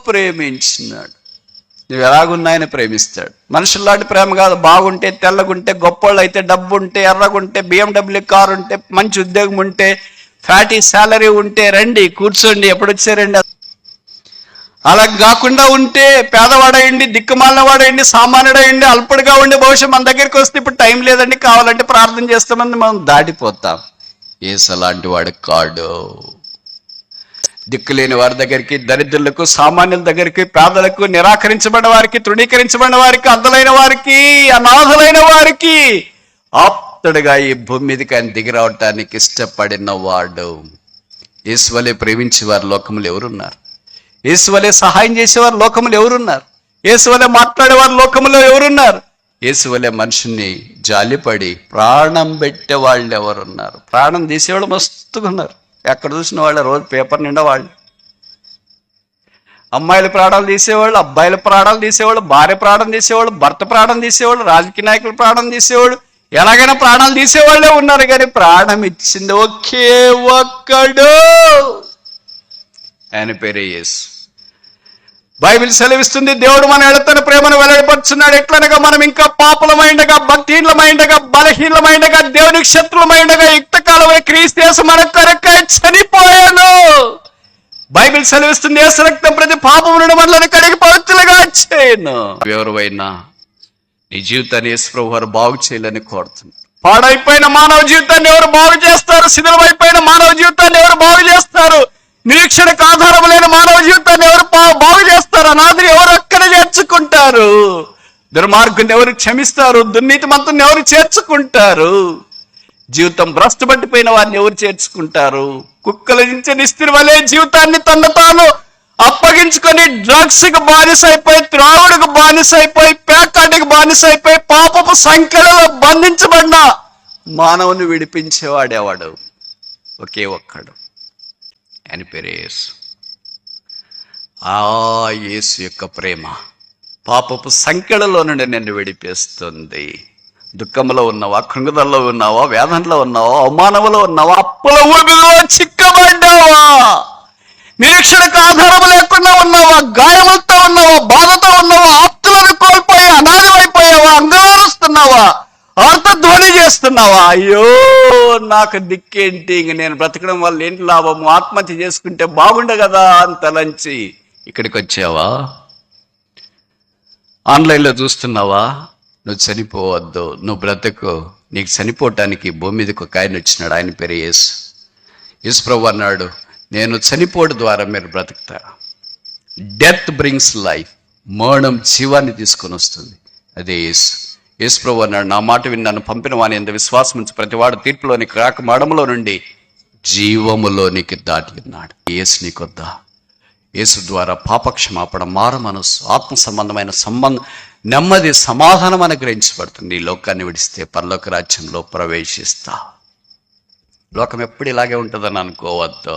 ప్రేమించినాడు. నువ్వు ఎలాగున్నాయని ప్రేమిస్తాడు. మనుషుల్లాంటి ప్రేమ కాదు. బాగుంటే, తెల్లగుంటే, గొప్పోళ్ళు అయితే, డబ్బు ఉంటే, ఎర్రగుంటే, BMW కారు ఉంటే, మంచి ఉద్యోగం ఉంటే, ఫ్యాటీ శాలరీ ఉంటే, రండి కూర్చోండి, ఎప్పుడు వచ్చారండి. అలా కాకుండా ఉంటే, పేదవాడయండి, దిక్కుమాలిన వాడయండి, సామాన్యుడయండి, అల్పుడుగా ఉండి, బహుశా మన దగ్గరికి వస్తే ఇప్పుడు టైం లేదండి, కావాలంటే ప్రార్థన చేస్తామని మనం దాటిపోతాం. యేసు అలాంటి వాడు కాడు. దిక్కులేని వారి దగ్గరికి, దరిద్రులకు, సామాన్యుల దగ్గరికి, పేదలకు, నిరాకరించబడిన వారికి, తృణీకరించబడిన వారికి, అర్థలైన వారికి, అనాథలైన వారికి ఆప్తుడుగా ఈ భూమి మీదకి ఆయన దిగి రావటానికి ఇష్టపడిన వాడు. యేసువలే ప్రేమించేవారు లోకములు ఎవరున్నారు? యేసువలే సహాయం చేసేవారు లోకములు ఎవరున్నారు? యేసువలే మాట్లాడేవారు లోకములో ఎవరున్నారు? యేసువలే మనుషుల్ని జాలిపడి ప్రాణం పెట్టే వాళ్ళు ఎవరున్నారు? ప్రాణం తీసేవాళ్ళు మస్తుగా ఉన్నారు. ఎక్కడ చూసిన వాళ్ళు రోజు పేపర్ నిండా వాళ్ళు. అమ్మాయిల ప్రాణాలు తీసేవాళ్ళు, అబ్బాయిల ప్రాణాలు తీసేవాళ్ళు, భార్య ప్రాణం తీసేవాళ్ళు, భర్త ప్రాణం తీసేవాళ్ళు, రాజకీయ నాయకుల ప్రాణం తీసేవాళ్ళు, ఎలాగైనా ప్రాణాలు తీసేవాళ్ళే ఉన్నారు. కానీ ప్రాణం ఇచ్చింది ఒకే ఒక్కడు, ఆయన పేరే యేసు. బైబిల్ సెలవిస్తుంది, దేవుడు మన ఎడతన ప్రేమను వెల్లడిపరుచున్నాడు. ఎట్లనగా మనం ఇంకా పాపులమైండగా, భక్తిహీనమైండగా, బలహీనమైండగా, దేవునికి శత్రులమైండగా యుక్తకాలమై క్రీస్తు యేసు మన కొరకై చనిపోయాను. బైబిల్ సెలవిస్తుంది, యేసు రక్తం ప్రతి పాపము నుండి మనల్ని కడిగి పవిత్రులుగా చేయను. ఎవరైనా నీ జీవితాన్ని యేసు ప్రభువు వారు బాగు చేయాలని కోరుతున్నారు. పాడైపోయిన మానవ జీవితాన్ని ఎవరు బాగు చేస్తారు? శిథిలమైపోయిన మానవ జీవితాన్ని ఎవరు బాగు చేస్తారు? నిరీక్షణకు ఆధారం లేని మానవ జీవితాన్ని ఎవరు బాగు చేస్తారు? అనాథని ఎవరు అక్కడ చేర్చుకుంటారు? దుర్మార్గుని ఎవరు క్షమిస్తారు? దుర్నీతిమంతుని ఎవరు చేర్చుకుంటారు? జీవితం భ్రష్టు పట్టిపోయిన వారిని ఎవరు చేర్చుకుంటారు? కుక్కల నుంచి నిస్తిరి వలె జీవితాన్ని తన తాను అప్పగించుకొని డ్రగ్స్కి బానిసైపోయి, త్రాగుడికి బానిసైపోయి, పేకాటికి బానిసైపోయి, పాపపు సంఖ్యలలో బంధించబడిన మానవుని విడిపించేవాడేవాడు ఒకే ఒక్కడు, ఆయన పేరు యేసు. ఆ యేసు యొక్క ప్రేమ పాపపు సంఖ్యలలో నుండి నిన్ను విడిపిస్తుంది. దుఃఖంలో ఉన్నావా, కృంగుదల్లో ఉన్నావా, వేదనలో ఉన్నావా, అవమానంలో ఉన్నావా, అప్పుల ఊబిలో చిక్కబడ్డావా, నిరీక్షణకు ఆధారం లేకుండా ఉన్నావా, గాయములతో ఉన్నావా, బాధతో ఉన్నావా, ఆప్తులను కోల్పోయి అనాథమైపోయావా, అంగలారుస్తున్నావా, ఆర్తధ్వని చేస్తున్నావా, అయ్యో నాకు దిక్కేంటి, ఇంక నేను బ్రతకడం వల్ల ఏంటి లాభము, ఆత్మహత్య చేసుకుంటే బాగుండే కదా అని తలంచి ఇక్కడికి వచ్చావా? ఆన్లైన్లో చూస్తున్నావా? నువ్వు చనిపోవద్దు, నువ్వు బ్రతకు. నీకు చనిపోవటానికి భూమి మీదకి ఒక ఆయన వచ్చినాడు, ఆయన పేరు యేసు. యేసు ప్రభువు అన్నాడు, నేను చనిపోవడం ద్వారా మీరు బ్రతుకుతారు. డెత్ బ్రింగ్స్ లైఫ్, మరణం జీవాన్ని తీసుకొని వస్తుంది. అదే యేసు. యేసు ప్రభువు అన్నాడు, నా మాట విని నన్ను పంపిన వాని యందు విశ్వాసం ఉంచి ప్రతివాడు తీర్పులోనికి రాక మరణంలో నుండి జీవములోనికి దాటి ఉన్నాడు. యేసు నీకొద్దా? యేసు ద్వారా పాపక్షమాపణ, మారు మనస్సు, ఆత్మ సంబంధమైన నెమ్మది, సమాధానం అనుగ్రహించబడుతుంది. ఈ లోకాన్ని విడిస్తే పరలోక రాజ్యంలో ప్రవేశిస్తా. లోకం ఎప్పుడు ఇలాగే ఉంటుందని అనుకోవద్దు,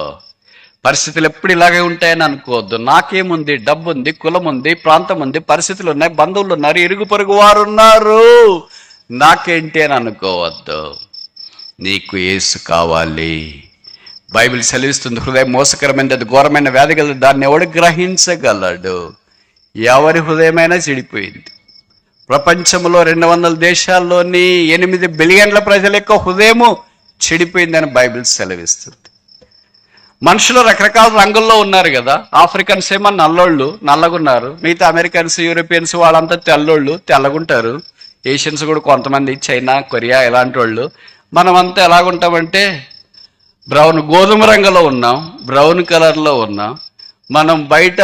పరిస్థితులు ఎప్పుడు ఇలాగే ఉంటాయని అనుకోవద్దు. నాకేముంది, డబ్బు ఉంది, కులం ఉంది, ప్రాంతం ఉంది, పరిస్థితులు ఉన్నాయి, బంధువులు ఉన్నారు, ఇరుగు పొరుగు వారు ఉన్నారు, నాకేంటి అని అనుకోవద్దు. నీకు యేసు కావాలి. బైబిల్ సెలవిస్తుంది, హృదయం మోసకరమైనది, అది ఘోరమైన వ్యాధి కలదు, దాన్ని ఎవడు గ్రహించగలడు? ఎవరి హృదయమైనా చెడిపోయింది. ప్రపంచంలో 200 దేశాల్లోని 8 బిలియన్ల ప్రజల యొక్క హృదయము చెడిపోయిందని బైబిల్ సెలవిస్తుంది. మనుషులు రకరకాల రంగుల్లో ఉన్నారు కదా. ఆఫ్రికన్స్ ఏమో నల్లోళ్ళు, నల్లగున్నారు. మిగతా అమెరికన్స్, యూరోపియన్స్ వాళ్ళంతా తెల్లోళ్ళు, తెల్లగుంటారు. ఏషియన్స్ కూడా కొంతమంది, చైనా, కొరియా ఇలాంటి వాళ్ళు. మనమంతా ఎలాగుంటామంటే బ్రౌన్, గోధుమ రంగులో ఉన్నాం, బ్రౌన్ కలర్లో ఉన్నాం. మనం బయట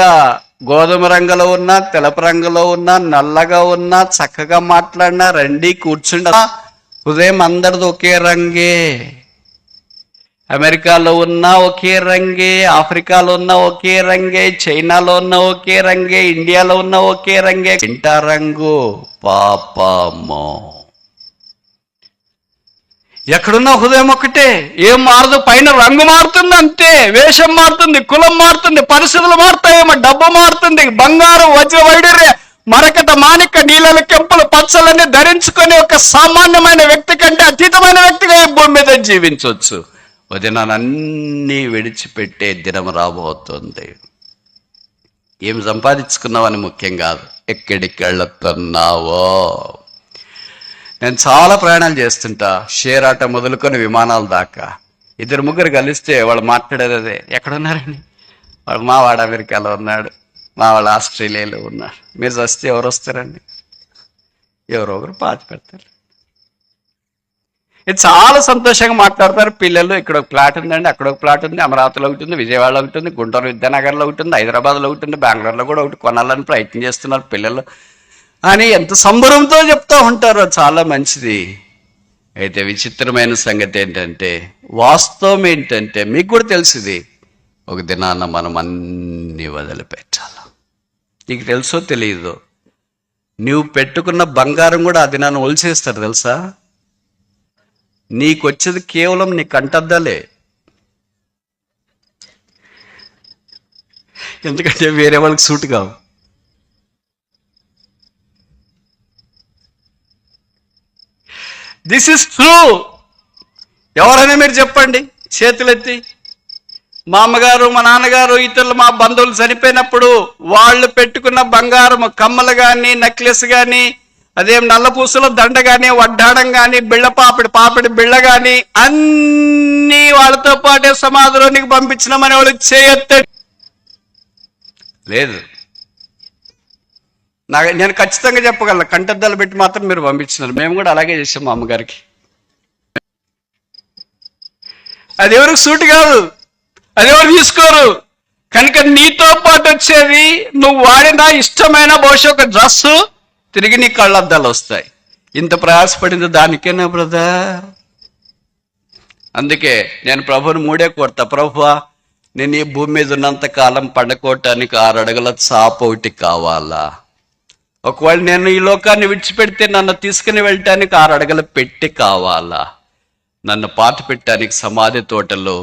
గోధుమ రంగులో ఉన్నా, తెలపు రంగులో ఉన్నా, నల్లగా ఉన్నా, చక్కగా మాట్లాడినా, రండి కూర్చుండ, హృదయం అందరిది ఒకే రంగే. అమెరికాలో ఉన్నా ఒకే రంగే, ఆఫ్రికాలో ఉన్న ఒకే రంగే, చైనాలో ఉన్న ఒకే రంగే, ఇండియాలో ఉన్న ఒకే రంగే. ఇంట రంగు పాపమో. ఎక్కడున్న హృదయం ఒకటే, ఏం మారదు. పైన రంగు మారుతుంది అంతే, వేషం మారుతుంది, కులం మారుతుంది, పరిస్థితులు మారుతాయేమో, డబ్బు మారుతుంది, బంగారం, వజ్ర వైడూర్య, మరకత, మాణిక, నీళ్ళ, కెంపులు, పచ్చలన్నీ ధరించుకొని ఒక సామాన్యమైన వ్యక్తి కంటే అతీతమైన వ్యక్తిగా ఈ భూమి మీద జీవించవచ్చు. వదినాన్ని విడిచిపెట్టే దినం రాబోతుంది. ఏం సంపాదించుకున్నావని ముఖ్యం కాదు, ఎక్కడికి వెళ్తున్నావో. నేను చాలా ప్రయాణాలు చేస్తుంటా, షేర్ ఆట మొదలుకొని విమానాల దాకా. 2-3 కలిస్తే వాళ్ళు మాట్లాడేది అదే, ఎక్కడున్నారని. మా వాడు అమెరికాలో ఉన్నాడు, మా వాడు ఆస్ట్రేలియాలో ఉన్నాడు. మీరు వస్తే ఎవరు వస్తారండి? ఎవరో ఒకరు పాతి పెడతారు. ఇది చాలా సంతోషంగా మాట్లాడతారు పిల్లలు. ఇక్కడ ఒక ప్లాట్ ఉందండి, అక్కడ ఒక ప్లాట్ ఉంది, అమరావతిలో ఒకటి ఉంది, విజయవాడలో ఒకటి ఉంది, గుంటూరు విద్యానగర్లో ఒకటి ఉంది, హైదరాబాద్లో ఒకటి ఉంది, బెంగళూరులో కూడా ఒకటి కొనాలని ప్రయత్నం చేస్తున్నారు పిల్లలు అని ఎంత సంబరంతో చెప్తూ ఉంటారో. చాలా మంచిది. అయితే విచిత్రమైన సంగతి ఏంటంటే, వాస్తవం ఏంటంటే, మీకు కూడా తెలిసింది, ఒక దినాన మనం అన్నీ వదిలిపెట్టాలి. నీకు తెలుసో తెలియదు, నువ్వు పెట్టుకున్న బంగారం కూడా ఆ దినాన్ని ఒలిచేస్తారు తెలుసా. నీకు వచ్చేది కేవలం నీ కంటద్దాలే. ఎందుకంటే వేరే వాళ్ళకి సూట్ కావు. This is true. ఎవరైనా మీరు చెప్పండి చేతులెత్తి. మా అమ్మగారు, మా నాన్నగారు, ఇతరులు, మా బంధువులు చనిపోయినప్పుడు వాళ్ళు పెట్టుకున్న బంగారం కమ్మలు కానీ, నెక్లెస్ కానీ, అదేం నల్లపూసల దండ కానీ, వడ్డాడం కానీ, పాపిడి బిళ్ళ కానీ అన్నీ వాళ్ళతో పాటే సమాధిలోనికి పంపించినామని వాళ్ళు చేయొత్తాడు. లేదు, నేను ఖచ్చితంగా చెప్పగలను, కంటద్దాలు పెట్టి మాత్రం మీరు పంపించినారు. మేము కూడా అలాగే చేసాం మా అమ్మగారికి. అది ఎవరికి సూట్ కాదు, అది ఎవరు తీసుకోరు. కనుక నీతో పాటు వచ్చేది నువ్వు వాడిన ఇష్టమైన బహుశా ఒక డ్రెస్సు తిరిగి నీ కళ్ళద్దాలు వస్తాయి. ఇంత ప్రయాసపడింది దానికేనా బ్రదర్? అందుకే నేను ప్రభుని మూడే కోరుతా, ప్రభువా నేను ఈ భూమి మీద ఉన్నంత కాలం పండుకోవటానికి 6 అడుగుల చాప ఒకటి కావాలా. ఒకవేళ నేను ఈ లోకాన్ని విడిచిపెడితే నన్ను తీసుకుని వెళ్ళటానికి 6 అడుగుల పెట్టి కావాలా. నన్ను పాతి పెట్టడానికి సమాధి తోటలో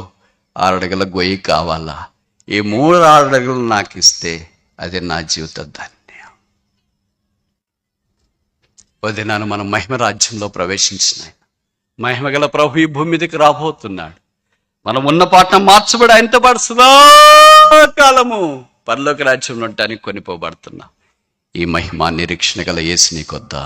6 అడుగుల గొయ్యి కావాలా. ఈ 3 అడుగులు నాకు ఇస్తే అది నా జీవిత ధన్యం. వదినాను మనం మహిమ రాజ్యంలో ప్రవేశించిన మహిమగల ప్రభు ఈ భూమి మీదకి రాబోతున్నాడు. మనం ఉన్న పాటను మార్చబడి ఆయనతో పాటు సదాకాలము పరలోక రాజ్యంలో ఉండటానికి కొనిపోబడుతున్నాం. ఈ మహిమ నిరీక్షణ గల యేసు నీకొద్దా?